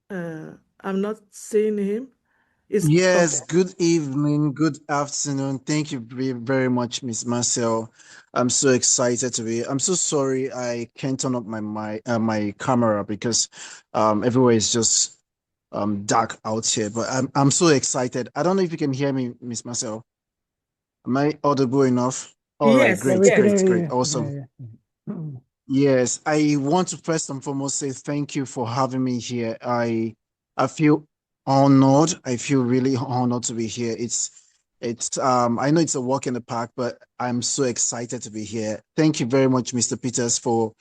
I'm not seeing him. Yes, Okay. good evening, good afternoon. Thank you very much, Miss Marcel. I'm so excited to be. I'm so sorry I can't turn up my camera because everywhere is just dark out here. But I'm so excited. I don't know if you can hear me, Miss Marcel. Am I audible enough? All right, Yes, great, we can yes. hear great, you. awesome. Yeah. Yes, I want to first and foremost say thank you for having me here. I feel honored. I feel really honored to be here. It's I know it's a walk in the park, but I'm so excited to be here. Thank you very much, Mr. Peters, for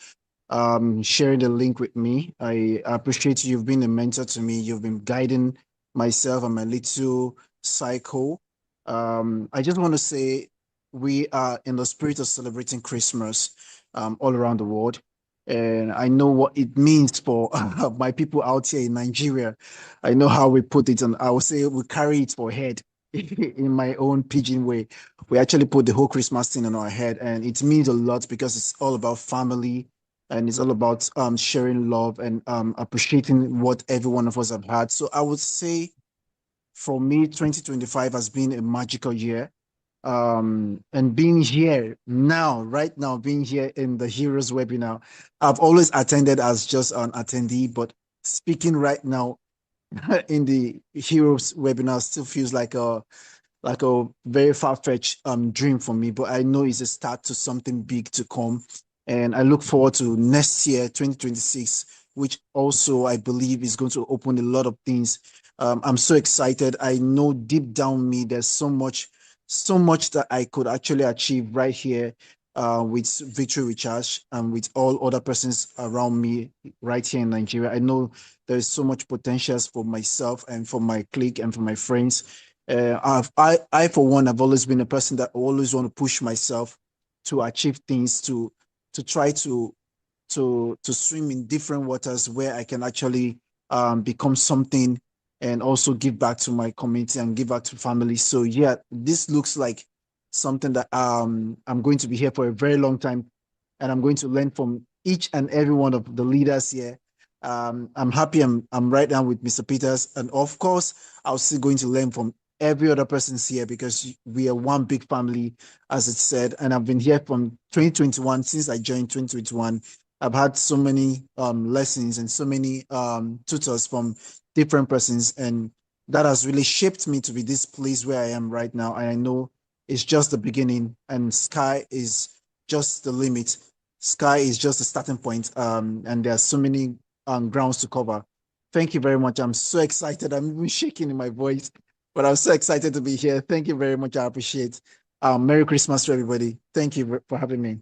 sharing the link with me. I appreciate you've been a mentor to me. You've been guiding myself and my little cycle. I just want to say we are in the spirit of celebrating Christmas all around the world. And I know what it means for my people out here in Nigeria. I know how we put it, and I would say we carry it for head in my own pidgin way. We actually put the whole Christmas thing on our head, and it means a lot because it's all about family, and it's all about sharing love and appreciating what every one of us have had. So I would say for me, 2025 has been a magical year. And being here now, right now, being here in the Heroes webinar, I've always attended as just an attendee, but speaking right now in the Heroes webinar still feels like a very far-fetched dream for me, but I know it's a start to something big to come. And I look forward to next year, 2026, which also I believe is going to open a lot of things. I'm so excited. I know deep down me, there's so much that I could actually achieve right here with Victory Recharge and with all other persons around me right here in Nigeria. I know there's so much potentials for myself and for my clique and for my friends. I for one, have always been a person that always want to push myself to achieve things, to try to swim in different waters where I can actually become something and also give back to my community and give back to family. So yeah, this looks like something that I'm going to be here for a very long time, and I'm going to learn from each and every one of the leaders here. I'm happy I'm right now with Mr. Peters, and of course, I'm still going to learn from every other person's here because we are one big family, as it said. And I've been here from 2021, since I joined 2021. I've had so many lessons and so many tutors from different persons, and that has really shaped me to be this place where I am right now. And I know it's just the beginning, and sky is just the limit. Sky is just the starting point, and there are so many grounds to cover. Thank you very much. I'm so excited. I'm even shaking in my voice, but I'm so excited to be here. Thank you very much. I appreciate. Merry Christmas to everybody. Thank you for having me.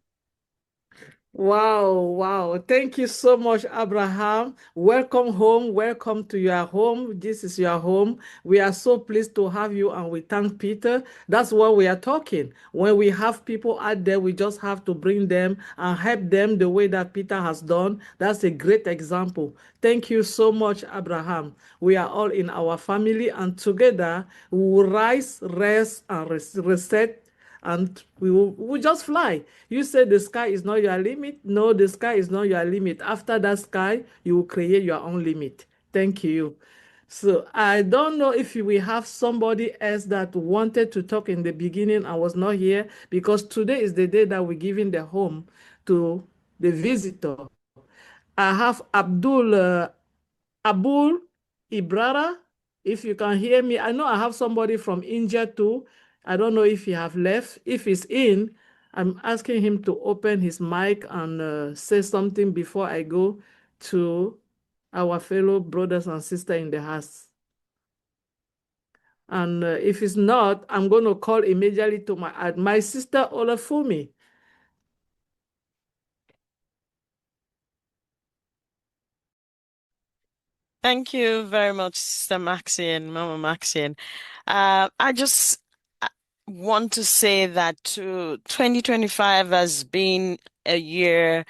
Wow, wow. Thank you so much, Abraham. Welcome home. Welcome to your home. This is your home. We are so pleased to have you, and we thank Peter. That's what we are talking. When we have people out there, we just have to bring them and help them the way that Peter has done. That's a great example. Thank you so much, Abraham. We are all in our family, and together we will rise, rest, and reset, and we will just fly. You say the sky is not your limit. No, the sky is not your limit. After that sky, you will create your own limit. Thank you. So I don't know if we have somebody else that wanted to talk in the beginning and was not here, because today is the day that we're giving the home to the visitor. I have Abul Ibrara. If you can hear me, I know I have somebody from India too. I don't know if he have left. If he's in, I'm asking him to open his mic and say something before I go to our fellow brothers and sisters in the house. And if it's not, I'm going to call immediately to my sister Olafumi. Thank you very much, Sister Maxine, Mama Maxine. I just want to say that 2025 has been a year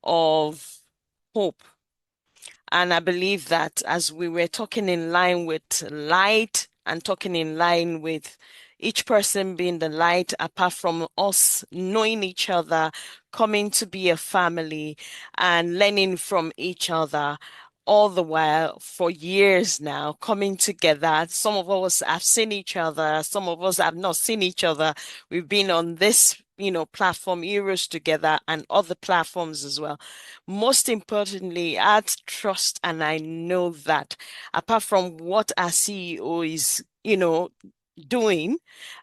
of hope. And I believe that as we were talking in line with light and talking in line with each person being the light, apart from us knowing each other, coming to be a family and learning from each other, all the while for years now, coming together. Some of us have seen each other, some of us have not seen each other. We've been on this, platform Heroes together and other platforms as well. Most importantly, I trust and I know that apart from what our CEO is, doing,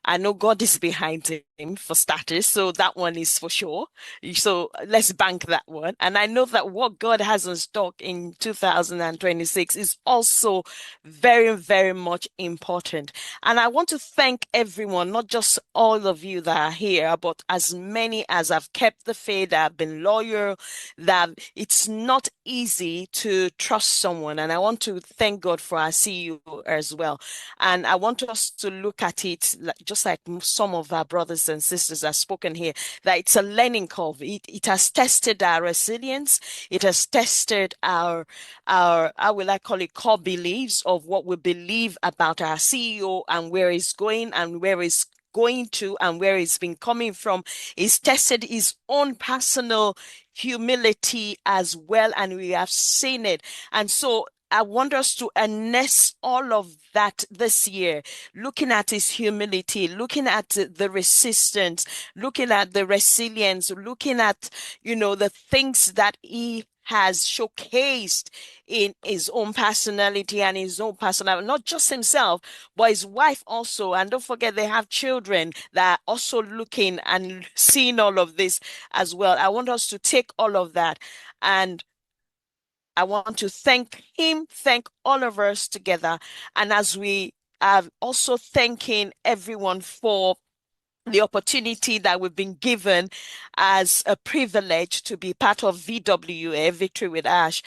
I know God is behind him for starters, so that one is for sure. So let's bank that one. And I know that what God has in stock in 2026 is also very, very much important. And I want to thank everyone, not just all of you that are here, but as many as have kept the faith, that have been loyal, that it's not easy to trust someone. And I want to thank God for our CEO as well. And I want us to look at it just like some of our brothers and sisters have spoken here, that it's a learning curve. It has tested our resilience. It has tested our, how will I call it, core beliefs of what we believe about our CEO and where he's going and where he's going to and where it's been coming from. He's tested his own personal humility as well, and we have seen it. And so I want us to harness all of that this year, looking at his humility, looking at the resistance, looking at the resilience, looking at, the things that he has showcased in his own personality and his own personality, not just himself, but his wife also. And don't forget, they have children that are also looking and seeing all of this as well. I want us to take all of that, and I want to thank him, thank all of us together. And as we are also thanking everyone for the opportunity that we've been given as a privilege to be part of VWA, Victory with Ash,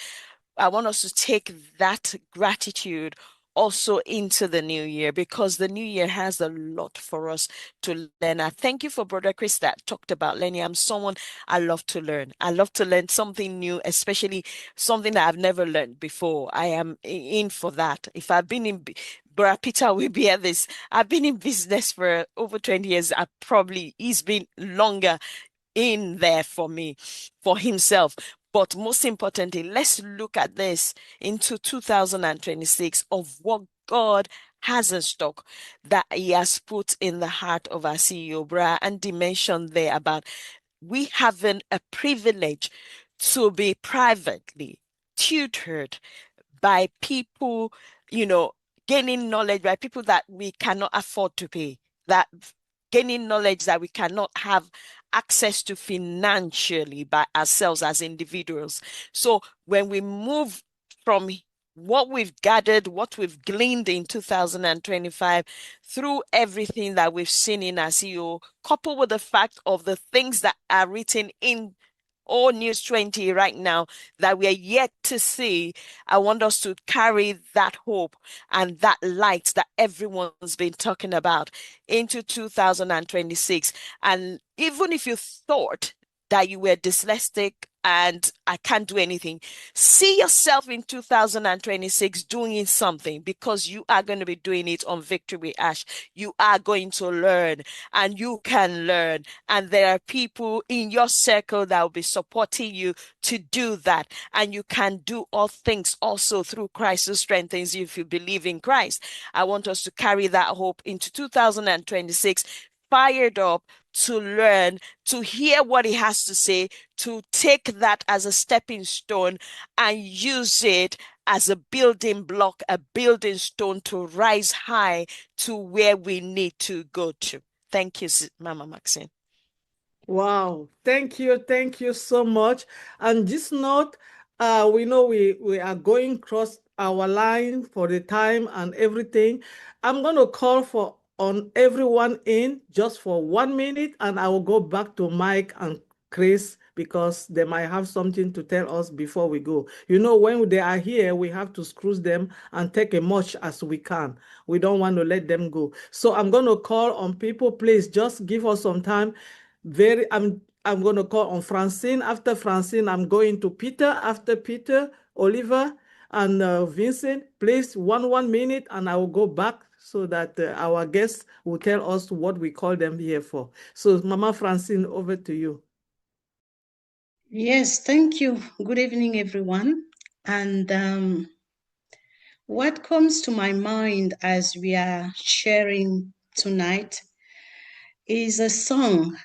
I want us to take that gratitude also into the new year, because the new year has a lot for us to learn. I thank you for Brother Chris that talked about learning. I'm someone I love to learn. I love to learn something new, especially something that I've never learned before. I am in for that. If I've been in Brother Peter will be at this. I've been in business for over 20 years. He's been longer in there for me, for himself. But most importantly, let's look at this into 2026 of what God has in stock that he has put in the heart of our CEO. Bra Andy mentioned there about we having a privilege to be privately tutored by people, gaining knowledge by people that we cannot afford to pay, that gaining knowledge that we cannot have access to financially by ourselves as individuals. So when we move from what we've gathered, what we've gleaned in 2025 through everything that we've seen in our CEO, coupled with the fact of the things that are written in All News 20 right now that we are yet to see, I want us to carry that hope and that light that everyone's been talking about into 2026. And even if you thought that you were dyslexic and I can't do anything, see yourself in 2026 doing something, because you are going to be doing it on Victory with Ash. You are going to learn, and you can learn. And there are people in your circle that will be supporting you to do that. And you can do all things also through Christ who strengthens you if you believe in Christ. I want us to carry that hope into 2026, fired up to learn, to hear what he has to say, to take that as a stepping stone and use it as a building block, a building stone to rise high to where we need to go to. Thank you, Mama Maxine. Wow, thank you so much. And this note, we know we are going across our line for the time and everything. I'm going to call on everyone in just for 1 minute, and I will go back to Mike and Chris because they might have something to tell us before we go. When they are here, we have to screw them and take as much as we can. We don't want to let them go. So I'm going to call on people. Please just give us some time. I'm going to call on Francine. After Francine, I'm going to Peter. After Peter, Oliver and Vincent. Please, 1 minute, and I will go back so that our guests will tell us what we call them here for. So, Mama Francine, over to you. Yes, thank you. Good evening, everyone. And what comes to my mind as we are sharing tonight is a song,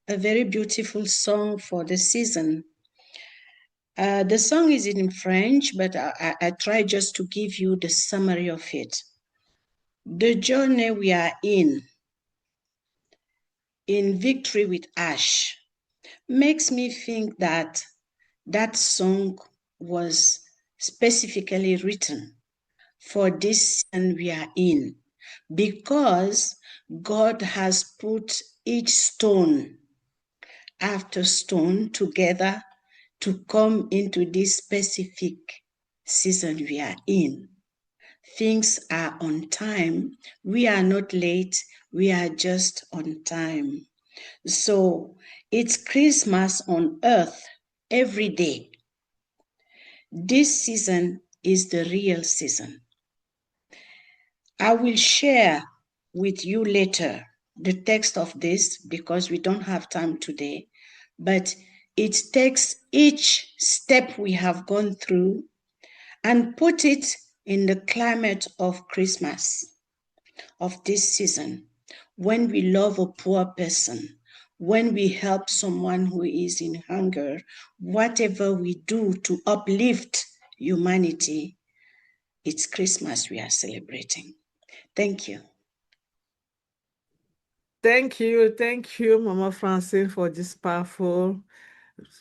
a very beautiful song for the season. The song is in French, but I try just to give you the summary of it. The journey we are in Victory with Ash, makes me think that that song was specifically written for this season we are in, because God has put each stone after stone together to come into this specific season we are in. Things are on time. We are not late. We are just on time. So it's Christmas on earth every day. This season is the real season. I will share with you later the text of this because we don't have time today, but it takes each step we have gone through and put it in the climate of Christmas, of this season, when we love a poor person, when we help someone who is in hunger, whatever we do to uplift humanity, it's Christmas we are celebrating. Thank you. Thank you, Mama Francine, for this powerful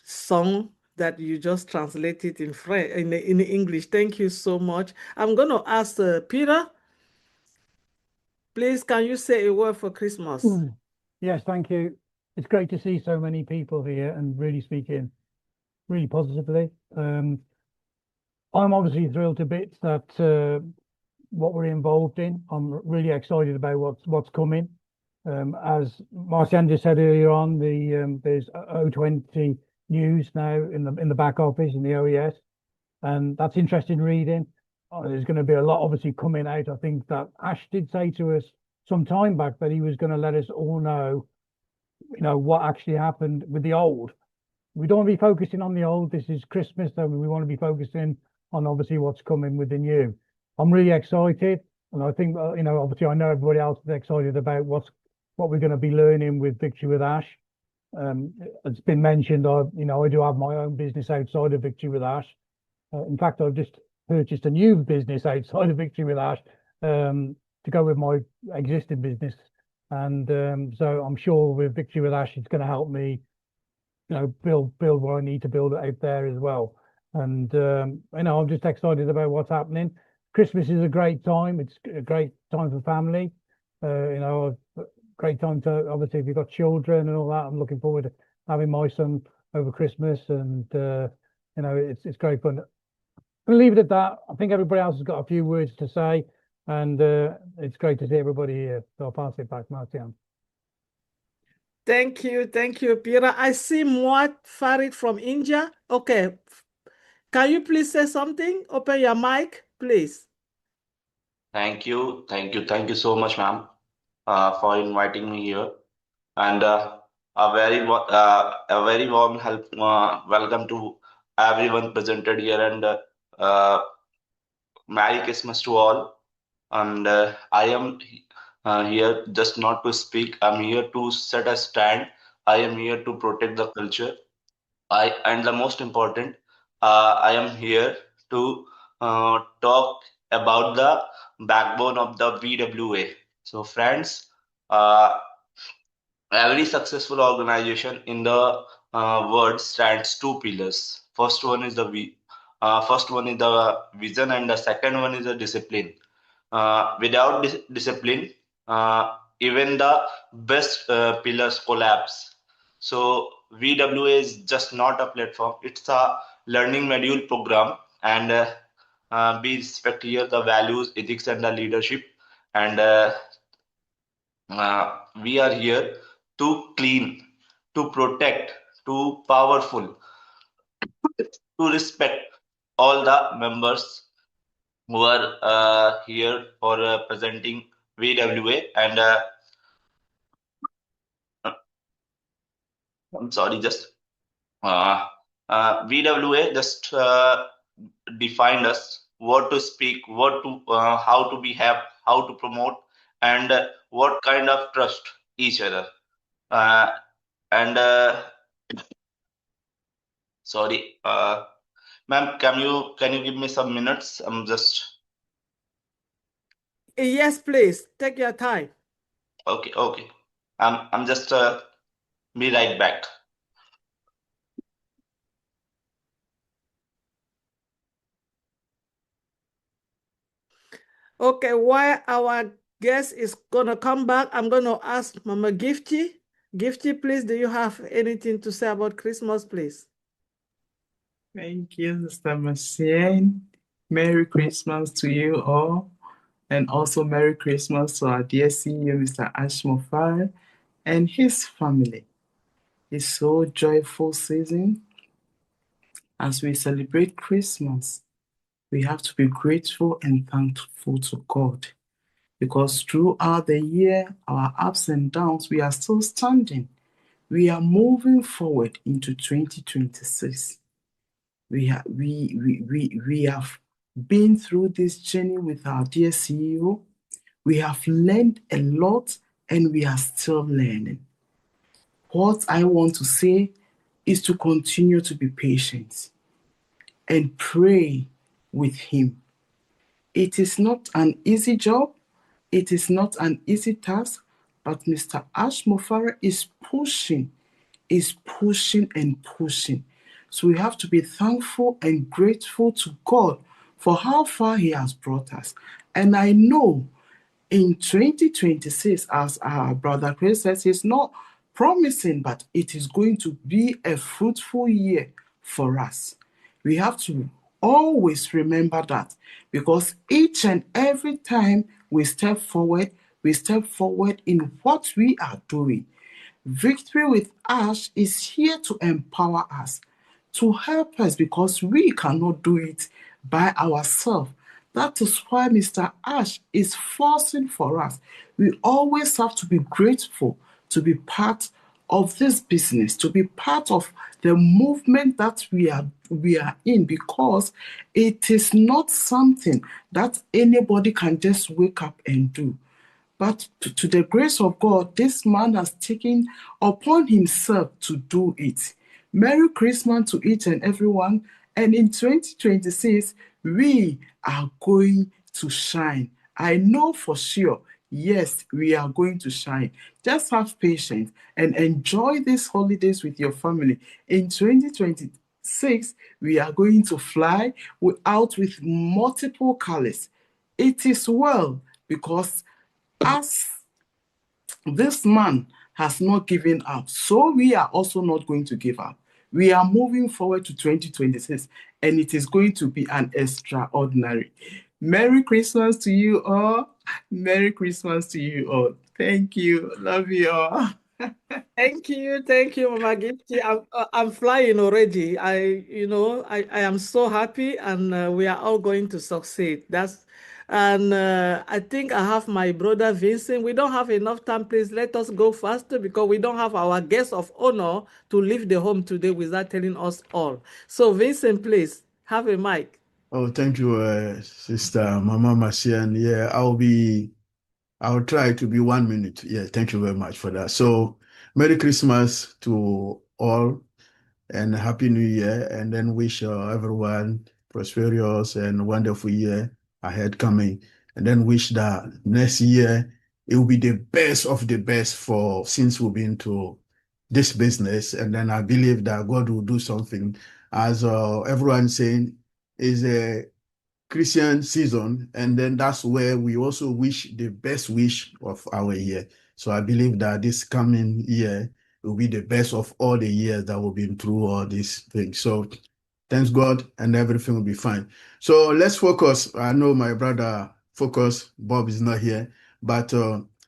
song that you just translated in French, in English. Thank you so much. I'm going to ask Peter, please, can you say a word for Christmas? Yes, thank you. It's great to see so many people here and really speaking really positively. I'm obviously thrilled to bits that what we're involved in. I'm really excited about what's coming. As Marcian just said earlier on, there's O20 news now in the back office in the OES, and that's interesting reading. There's going to be a lot obviously coming out. I think that Ash did say to us some time back that he was going to let us all know, what actually happened with the old. We don't want to be focusing on the old. This is Christmas, so we want to be focusing on obviously what's coming with the new. I'm really excited, and I think obviously I know everybody else is excited about what we're going to be learning with Victory with Ash. It's been mentioned, I do have my own business outside of Victory with Ash. In fact, I've just purchased a new business outside of Victory with Ash to go with my existing business. And so I'm sure with Victory with Ash, it's going to help me, build what I need to build out there as well. And, I'm just excited about what's happening. Christmas is a great time. It's a great time for family. Great time to, obviously, if you've got children and all that, I'm looking forward to having my son over Christmas, and it's great fun. I'll leave it at that. I think everybody else has got a few words to say, and it's great to see everybody here. So I'll pass it back, Marcian. Thank you, Peter. I see Muad Farid from India. Okay, can you please say something? Open your mic, please. Thank you so much, ma'am, for inviting me here, and a very warm welcome to everyone presented here, and Merry Christmas to all. And I am here just not to speak. I'm here to set a stand. I am here to protect the culture. And the most important, I am here to talk about the backbone of the VWA. So friends, every successful organization in the world stands two pillars. First one is the vision, and the second one is the discipline. Without discipline, even the best pillars collapse. So VWA is just not a platform, it's a learning module program, and we respect here the values, ethics, and the leadership, and we are here to clean, to protect, to powerful, to respect all the members who are here for presenting VWA, and I'm sorry, just VWA just defined us what to speak, how to behave, how to promote, and what kind of trust each other. And sorry, ma'am, can you give me some minutes? I'm just. Yes, please take your time. Okay. I'm just be right back. Okay, while our guest is gonna come back, I'm gonna ask Mama Gifty. Gifty, please, do you have anything to say about Christmas, please? Thank you, Sister Marcian. Merry Christmas to you all, and also Merry Christmas to our dear CEO, Mr. Ash Mofar, and his family. It's so joyful season. As we celebrate Christmas, we have to be grateful and thankful to God, because throughout the year, our ups and downs, we are still standing. We are moving forward into 2026. We have been through this journey with our dear CEO. We have learned a lot and we are still learning. What I want to say is to continue to be patient and pray with him. It is not an easy job. It is not an easy task, but Mr. Ash Mufara is pushing and pushing. So we have to be thankful and grateful to God for how far he has brought us. And I know in 2026, as our brother Chris says, it's not promising, but it is going to be a fruitful year for us. We have to always remember that, because each and every time we step forward in what we are doing. Victory with Ash is here to empower us, to help us, because we cannot do it by ourselves. That is why Mr. Ash is forcing for us. We always have to be grateful to be part of this business, to be part of the movement that we are in, because it is not something that anybody can just wake up and do. But to the grace of God, this man has taken upon himself to do it. Merry Christmas to each and everyone. And in 2026, we are going to shine. I know for sure, yes, we are going to shine. Just have patience and enjoy these holidays with your family. In 2026, we are going to fly out with multiple colors. It is well, because as this man has not given up, so we are also not going to give up. We are moving forward to 2026, and it is going to be an extraordinary. Merry Christmas to you all. Merry Christmas to you all. Thank you. Love you all. Thank you, Mama Gifty. I'm flying already. I am so happy, and we are all going to succeed. I think I have my brother Vincent. We don't have enough time. Please let us go faster, because we don't have our guest of honor to leave the home today without telling us all. So Vincent, please have a mic. Oh, thank you, Sister Mama Marcian. Yeah, I'll try to be 1 minute. Yeah, thank you very much for that. So, Merry Christmas to all and Happy New Year, and then wish everyone prosperous and wonderful year ahead coming. And then wish that next year it will be the best of the best since we've been to this business. And then I believe that God will do something. As everyone's saying, is a Christian season, and then that's where we also wish the best wish of our year. So I believe that this coming year will be the best of all the years that we've been through all these things. So thanks God, and everything will be fine. So let's focus. I know my brother focus, Bob is not here, but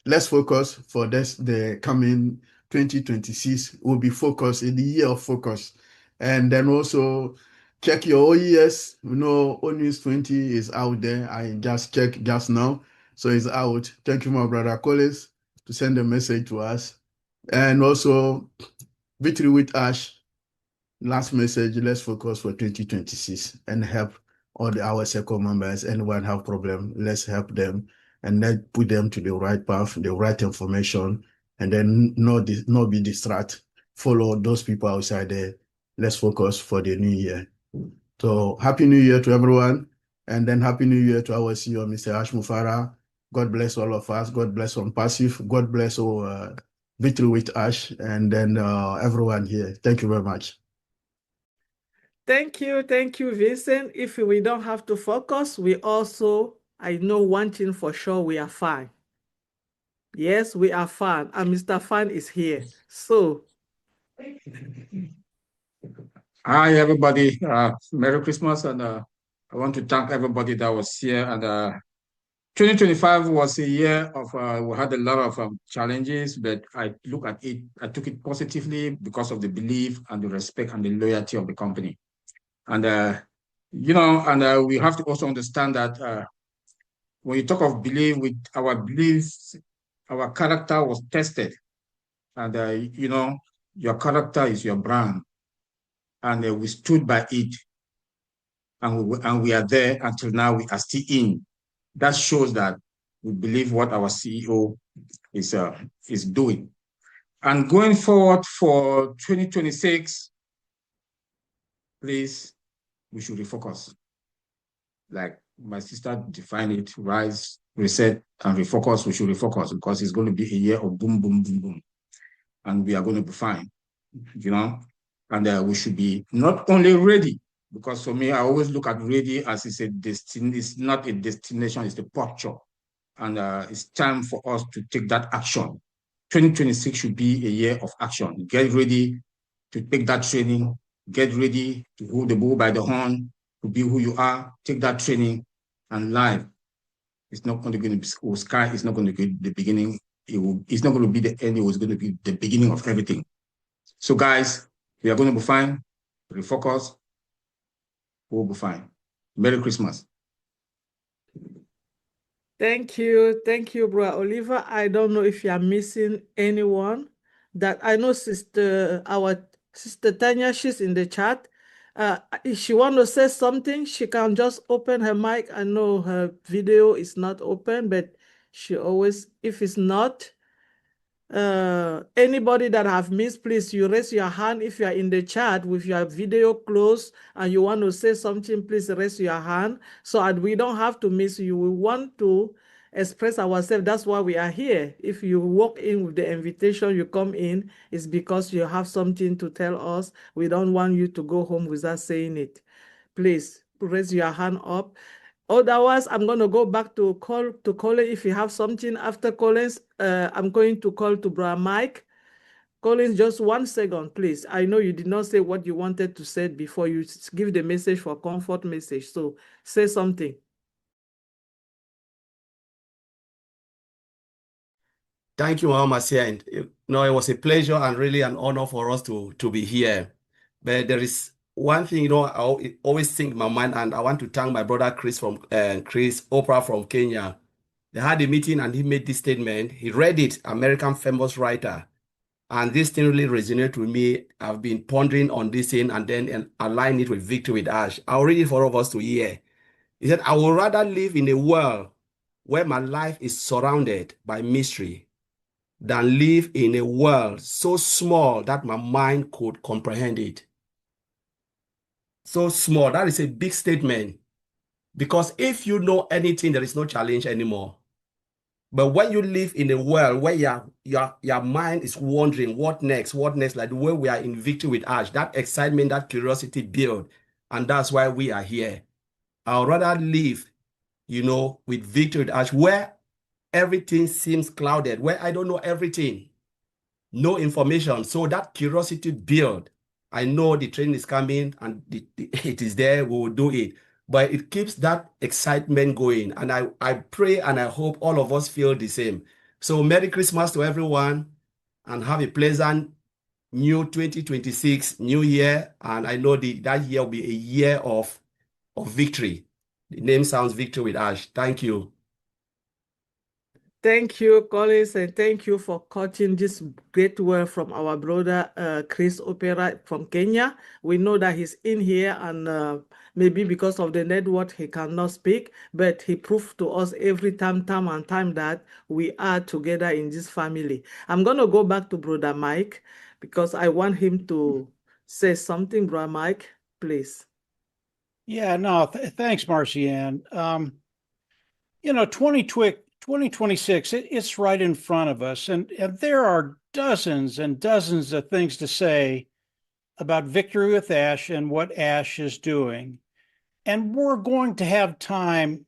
let's focus for the coming 2026 will be focused in the year of focus. And then also check your OES. ONEWS 20 is out there. I just checked just now. So it's out. Thank you, my brother Collins, to send a message to us. And also, Victory with Ash, last message, let's focus for 2026 and help all our circle members. Anyone have problem, let's help them and let's put them to the right path, the right information, and then not be distracted. Follow those people outside there. Let's focus for the new year. So Happy New Year to everyone. And then Happy New Year to our CEO, Mr. Ash Mufara. God bless all of us. God bless on Passive. God bless all Victory with Ash. And then everyone here. Thank you very much. Thank you, Vincent. If we don't have to focus, I know one thing for sure, we are fine. Yes, we are fine. And Mr. Fan is here. So. Hi, everybody. Merry Christmas. And I want to thank everybody that was here. And 2025 was a year of, we had a lot of challenges, but I took it positively because of the belief and the respect and the loyalty of the company. And, we have to also understand that when you talk of belief, with our beliefs, our character was tested. And, your character is your brand. And we stood by it. And we are there until now, we are still in. That shows that we believe what our CEO is doing. And going forward for 2026, please, we should refocus. Like my sister defined it, rise, reset, and refocus. We should refocus because it's going to be a year of boom, boom, boom, boom. And we are going to be fine, and we should be not only ready, because for me, I always look at ready as it's a destination. It's not a destination, it's a posture. And it's time for us to take that action. 2026 should be a year of action. Get ready to take that training. Get ready to hold the bull by the horn, to be who you are. Take that training, and life. It's not going to be sky. It's not going to be the beginning. It's not going to be the end. It was going to be the beginning of everything. So, guys, we are going to be fine. Refocus. We'll be fine. Merry Christmas. Thank you. Thank you, Bro Oliver. I don't know if you are missing anyone. That I know our sister Tanya, she's in the chat. If she want to say something, she can just open her mic. I know her video is not open, but she always, if it's not, anybody that have missed, please, you raise your hand. If you are in the chat with your video closed and you want to say something, please raise your hand so that we don't have to miss you. We want to express ourselves. That's why we are here. If you walk in with the invitation, you come in, it's because you have something to tell us. We don't want you to go home without saying it. Please raise your hand up. Otherwise, I'm going to go back to Colin. If you have something after Collins, I'm going to call to Brother Mike. Collins, just 1 second, please. I know you did not say what you wanted to say before. You give the message for comfort message. So say something. Thank you, Mama Marcia. It was a pleasure and really an honor for us to be here. But there is one thing, I always think in my mind, and I want to thank my brother Chris Oprah from Kenya. They had a meeting and he made this statement. He read it, American famous writer. And this thing really resonated with me. I've been pondering on this thing and then align it with Victory with Ash. I'll read it for all of us to hear. He said, I would rather live in a world where my life is surrounded by mystery than live in a world so small that my mind could comprehend it. So small, that is a big statement. Because if you know anything, there is no challenge anymore. But when you live in a world where your mind is wondering, what next, like the way we are in Victory with Ash, that excitement, that curiosity build, and that's why we are here. I would rather live, with Victory with Ash, where everything seems clouded, where I don't know everything, no information. So that curiosity build. I know the training is coming and it is there, we will do it. But it keeps that excitement going. And I pray and I hope all of us feel the same. So Merry Christmas to everyone and have a pleasant new 2026 new year. And I know that year will be a year of victory. The name sounds Victory with Ash. Thank you. Thank you, Collins, and thank you for catching this great word from our brother Chris Oprah from Kenya. We know that he's in here, and maybe because of the network he cannot speak, but he proved to us every time that we are together in this family. I'm going to go back to Brother Mike because I want him to say something. Brother Mike, please. Yeah, no, thanks, Marcianne. 2026, it's right in front of us. And there are dozens and dozens of things to say about Victory with Ash and what Ash is doing. And we're going to have time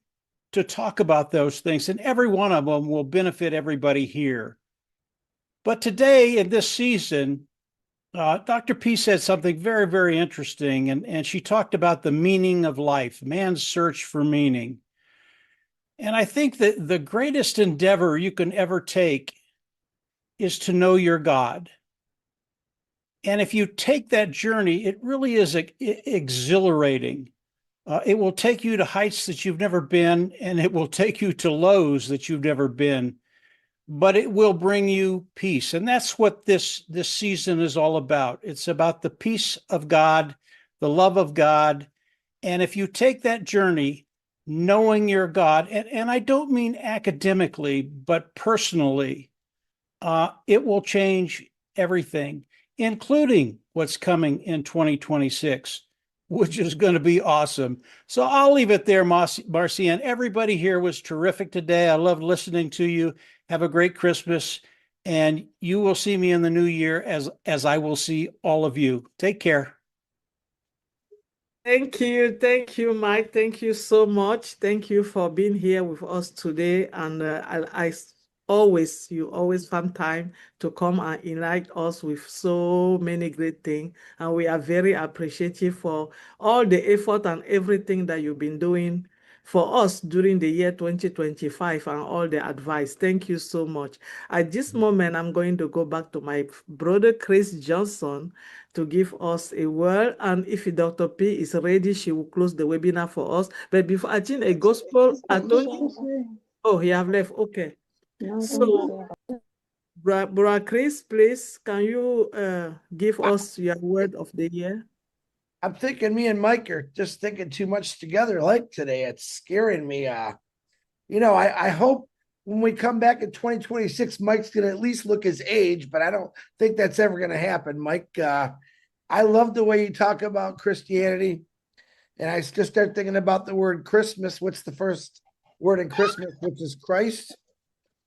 to talk about those things, and every one of them will benefit everybody here. But today, in this season, Dr. P said something very, very interesting, and she talked about the meaning of life, man's search for meaning. And I think that the greatest endeavor you can ever take is to know your God. And if you take that journey, it really is exhilarating. It will take you to heights that you've never been, and it will take you to lows that you've never been, but it will bring you peace. And that's what this season is all about. It's about the peace of God, the love of God. And if you take that journey, knowing your God, and I don't mean academically, but personally, it will change everything, including what's coming in 2026, which is going to be awesome. So I'll leave it there, Marcian. Everybody here was terrific today. I loved listening to you. Have a great Christmas, and you will see me in the new year as I will see all of you. Take care. Thank you, Mike. Thank you so much. Thank you for being here with us today. And you always find time to come and enlighten us with so many great things. And we are very appreciative for all the effort and everything that you've been doing for us during the year 2025 and all the advice. Thank you so much. At this moment, I'm going to go back to my brother, Chris Johnson, to give us a word. And if Dr. P is ready, she will close the webinar for us. But before, I think a gospel, oh, he have left. Okay. So, Brother Chris, please, can you give us your word of the year? I'm thinking me and Mike are just thinking too much together like today. It's scaring me. I hope when we come back in 2026, Mike's going to at least look his age, but I don't think that's ever going to happen. Mike, I love the way you talk about Christianity. And I just start thinking about the word Christmas. What's the first word in Christmas, which is Christ,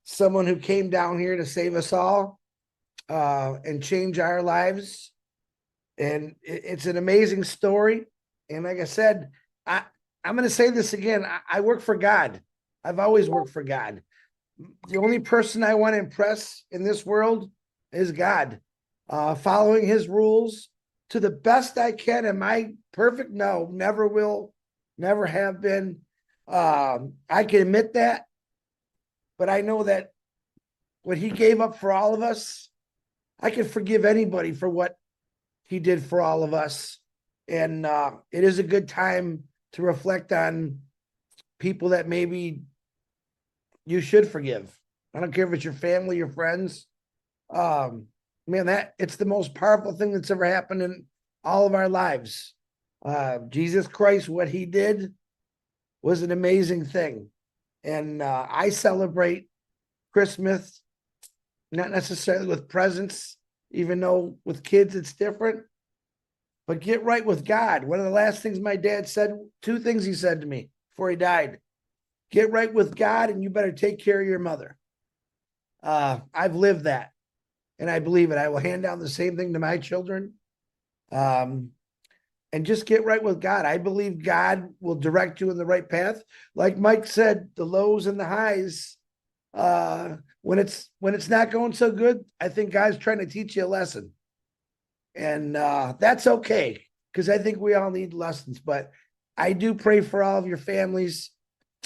someone who came down here to save us all and change our lives. And it's an amazing story. And like I said, I'm going to say this again. I work for God. I've always worked for God. The only person I want to impress in this world is God. Following his rules to the best I can. Am I perfect? No, never will, never have been. I can admit that. But I know that what he gave up for all of us, I can forgive anybody for what he did for all of us. And it is a good time to reflect on people that maybe you should forgive. I don't care if it's your family, your friends. Man, it's the most powerful thing that's ever happened in all of our lives. Jesus Christ, what he did was an amazing thing. And I celebrate Christmas, not necessarily with presents, even though with kids it's different, but get right with God. One of the last things my dad said, two things he said to me before he died: get right with God, and you better take care of your mother. I've lived that, and I believe it. I will hand down the same thing to my children. And just get right with God. I believe God will direct you in the right path. Like Mike said, the lows and the highs, when it's not going so good, I think God's trying to teach you a lesson. And that's okay, because I think we all need lessons. But I do pray for all of your families,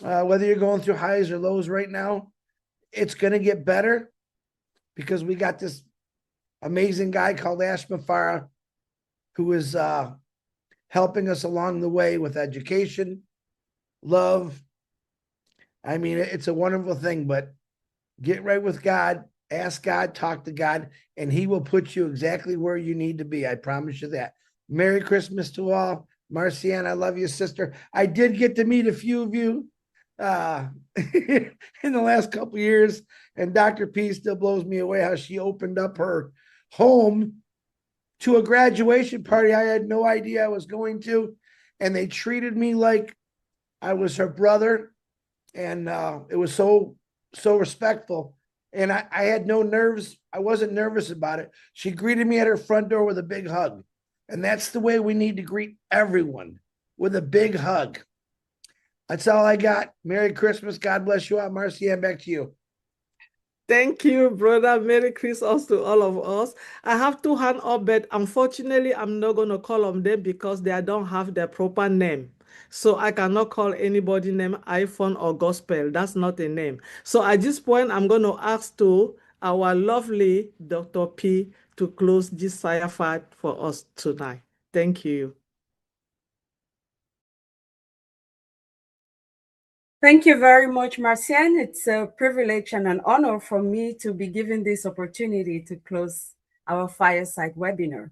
whether you're going through highs or lows right now. It's going to get better, because we got this amazing guy called Ash Mafara, who is helping us along the way with education, love. I mean, it's a wonderful thing, but get right with God, ask God, talk to God, and he will put you exactly where you need to be. I promise you that. Merry Christmas to all. Marcian, I love you, sister. I did get to meet a few of you in the last couple of years, and Dr. P still blows me away how she opened up her home to a graduation party I had no idea I was going to, and they treated me like I was her brother, and it was so respectful, and I had no nerves. I wasn't nervous about it. She greeted me at her front door with a big hug, and that's the way we need to greet everyone, with a big hug. That's all I got. Merry Christmas. God bless you all. Marcian, back to you. Thank you, brother. Merry Christmas to all of us. I have two hands up, but unfortunately, I'm not going to call on them because they don't have their proper name. So I cannot call anybody named iPhone or Gospel. That's not a name. So at this point, I'm going to ask to our lovely Dr. P to close this firefight for us tonight. Thank you. Thank you very much, Marcian. It's a privilege and an honor for me to be given this opportunity to close our fireside webinar.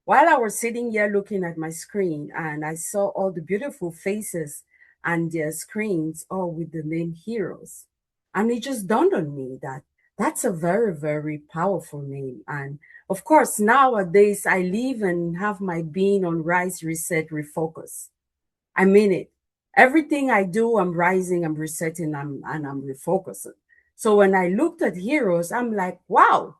While I was sitting here looking at my screen and I saw all the beautiful faces and their screens all with the name Heroes, and it just dawned on me that that's a very, very powerful name. And of course, nowadays I live and have my being on Rise, Reset, Refocus. I mean it. Everything I do, I'm rising, I'm resetting, and I'm refocusing. So when I looked at Heroes, I'm like, wow,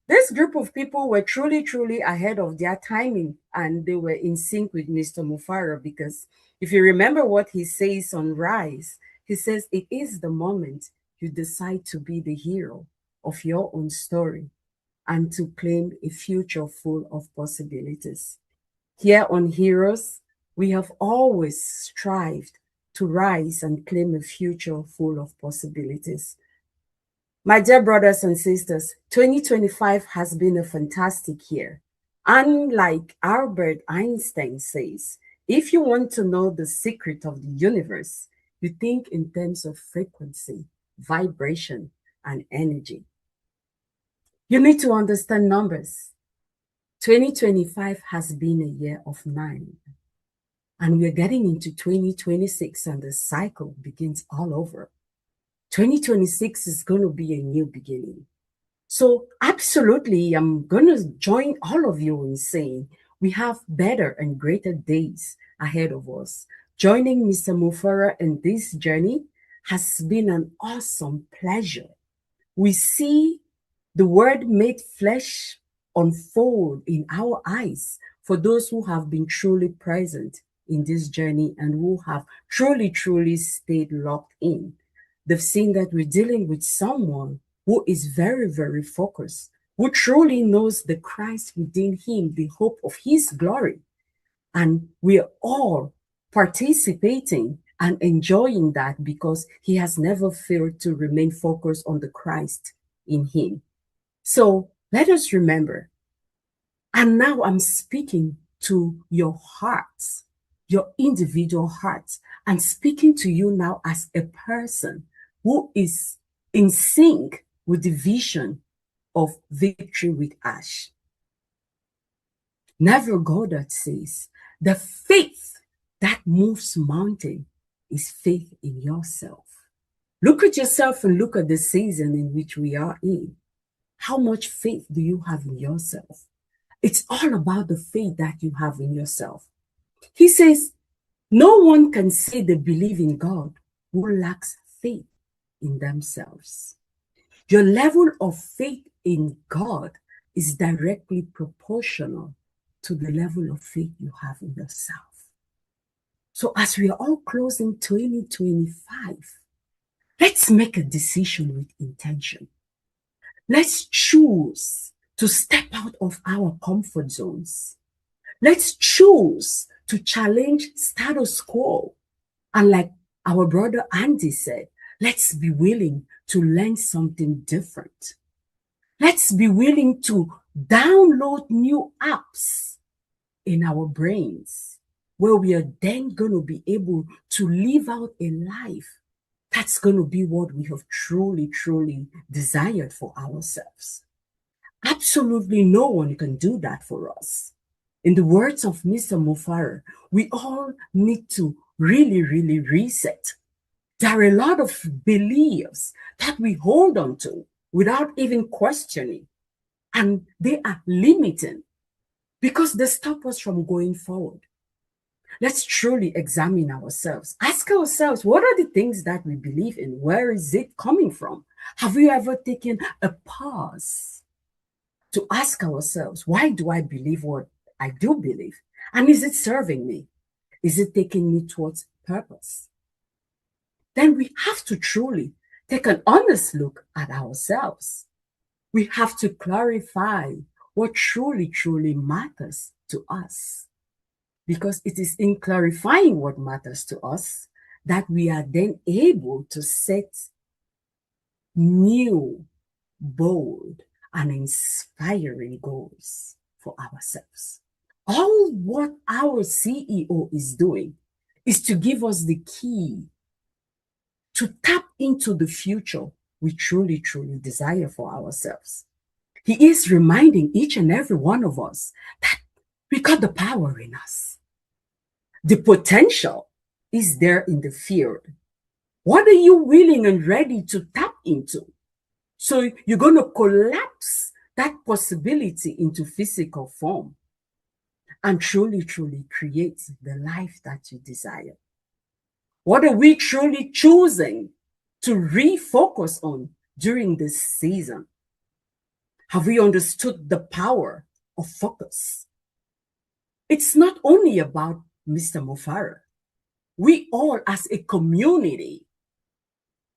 this group of people were truly, truly ahead of their timing, and they were in sync with Mr. Mufara, because if you remember what he says on Rise, he says, it is the moment you decide to be the hero of your own story and to claim a future full of possibilities. Here on Heroes, we have always strived to rise and claim a future full of possibilities. My dear brothers and sisters, 2025 has been a fantastic year. And like Albert Einstein says, if you want to know the secret of the universe, you think in terms of frequency, vibration, and energy. You need to understand numbers. 2025 has been a year of 9. And we're getting into 2026 and the cycle begins all over. 2026 is going to be a new beginning. So absolutely, I'm going to join all of you in saying we have better and greater days ahead of us. Joining Mr. Mufara in this journey has been an awesome pleasure. We see the word made flesh unfold in our eyes for those who have been truly present in this journey and who have truly, truly stayed locked in. They've seen that we're dealing with someone who is very, very focused, who truly knows the Christ within him, the hope of his glory. And we're all participating and enjoying that because he has never failed to remain focused on the Christ in him. So let us remember, and now I'm speaking to your hearts, your individual hearts, and speaking to you now as a person who is in sync with the vision of Victory with Ash. Neville Goddard says, the faith that moves mountain is faith in yourself. Look at yourself and look at the season in which we are in. How much faith do you have in yourself? It's all about the faith that you have in yourself. He says, no one can say they believe in God who lacks faith in themselves. Your level of faith in God is directly proportional to the level of faith you have in yourself. So as we are all closing 2025, let's make a decision with intention. Let's choose to step out of our comfort zones. Let's choose to challenge status quo. And like our brother Andy said, let's be willing to learn something different. Let's be willing to download new apps in our brains where we are then going to be able to live out a life that's going to be what we have truly, truly desired for ourselves. Absolutely no one can do that for us. In the words of Mr. Mufara, we all need to really, really reset. There are a lot of beliefs that we hold on to without even questioning, and they are limiting because they stop us from going forward. Let's truly examine ourselves. Ask ourselves, what are the things that we believe in? Where is it coming from? Have we ever taken a pause to ask ourselves, why do I believe what I do believe? And is it serving me? Is it taking me towards purpose? Then we have to truly take an honest look at ourselves. We have to clarify what truly, truly matters to us. because it is in clarifying what matters to us that we are then able to set new, bold, and inspiring goals for ourselves. All what our CEO is doing is to give us the key to tap into the future we truly, truly desire for ourselves. He is reminding each and every one of us that we got the power in us. The potential is there in the field. What are you willing and ready to tap into? So you're going to collapse that possibility into physical form and truly, truly create the life that you desire. What are we truly choosing to refocus on during this season? Have we understood the power of focus? It's not only about Mr. Mufara. We all, as a community,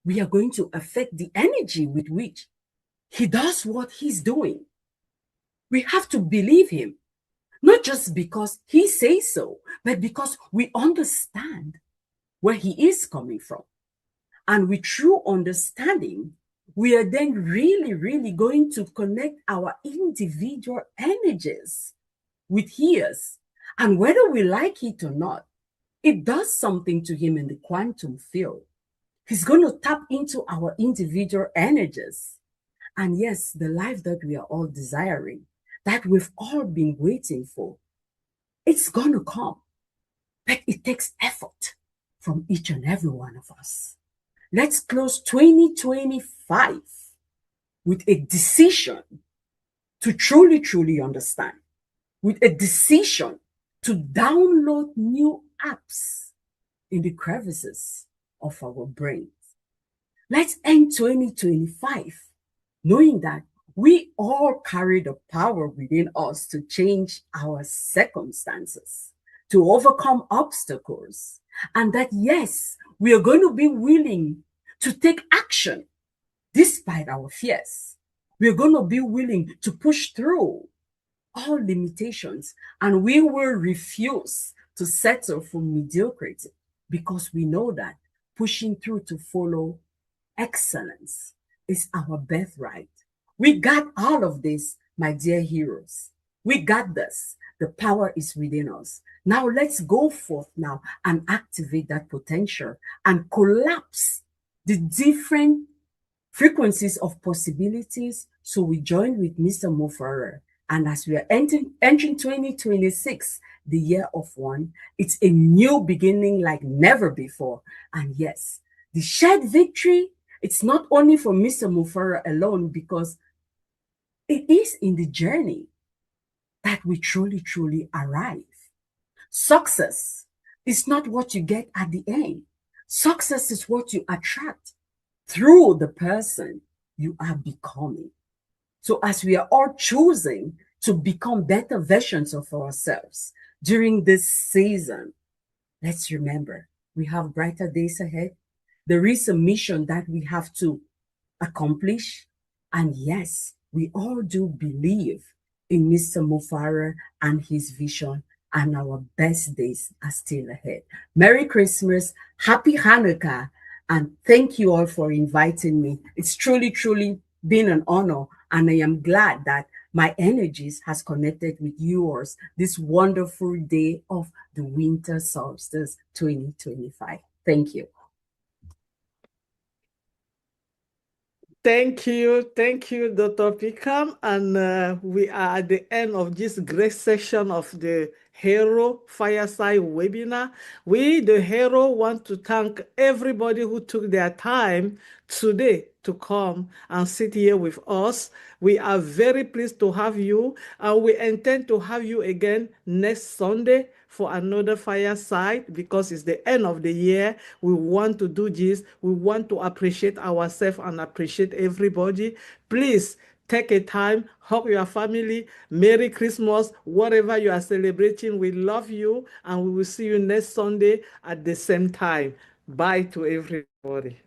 we are going to affect the energy with which he does what he's doing. We have to believe him, not just because he says so, but because we understand where he is coming from. And with true understanding, we are then really, really going to connect our individual energies with his. And whether we like it or not, it does something to him in the quantum field. He's going to tap into our individual energies. And yes, the life that we are all desiring, that we've all been waiting for, it's going to come. But it takes effort from each and every one of us. Let's close 2025 with a decision to truly, truly understand, with a decision to download new apps in the crevices of our brains. Let's end 2025 knowing that we all carry the power within us to change our circumstances, to overcome obstacles, and that, yes, we are going to be willing to take action despite our fears. We are going to be willing to push through all limitations, and we will refuse to settle for mediocrity because we know that pushing through to follow excellence is our birthright. We got all of this, my dear heroes. We got this. The power is within us. Now let's go forth now and activate that potential and collapse the different frequencies of possibilities. So we join with Mr. Mufara. And as we are entering 2026, the year of one, it's a new beginning like never before. And yes, the shared victory, it's not only for Mr. Mufara alone, because it is in the journey that we truly, truly arrive. Success is not what you get at the end. Success is what you attract through the person you are becoming. So as we are all choosing to become better versions of ourselves during this season, let's remember we have brighter days ahead. There is a mission that we have to accomplish. And yes, we all do believe in Mr. Mufara and his vision, and our best days are still ahead. Merry Christmas, Happy Hanukkah, and thank you all for inviting me. It's truly, truly been an honor, and I am glad that my energies has connected with yours this wonderful day of the winter solstice 2025. Thank you. Thank you, Dr. Pickham. And we are at the end of this great session of the Hero Fireside webinar. We, the Hero, want to thank everybody who took their time today to come and sit here with us. We are very pleased to have you, and we intend to have you again next Sunday for another fireside, because it's the end of the year. We want to do this. We want to appreciate ourselves and appreciate everybody. Please take a time, hug your family. Merry Christmas, whatever you are celebrating. We love you, and we will see you next Sunday at the same time. Bye to everybody.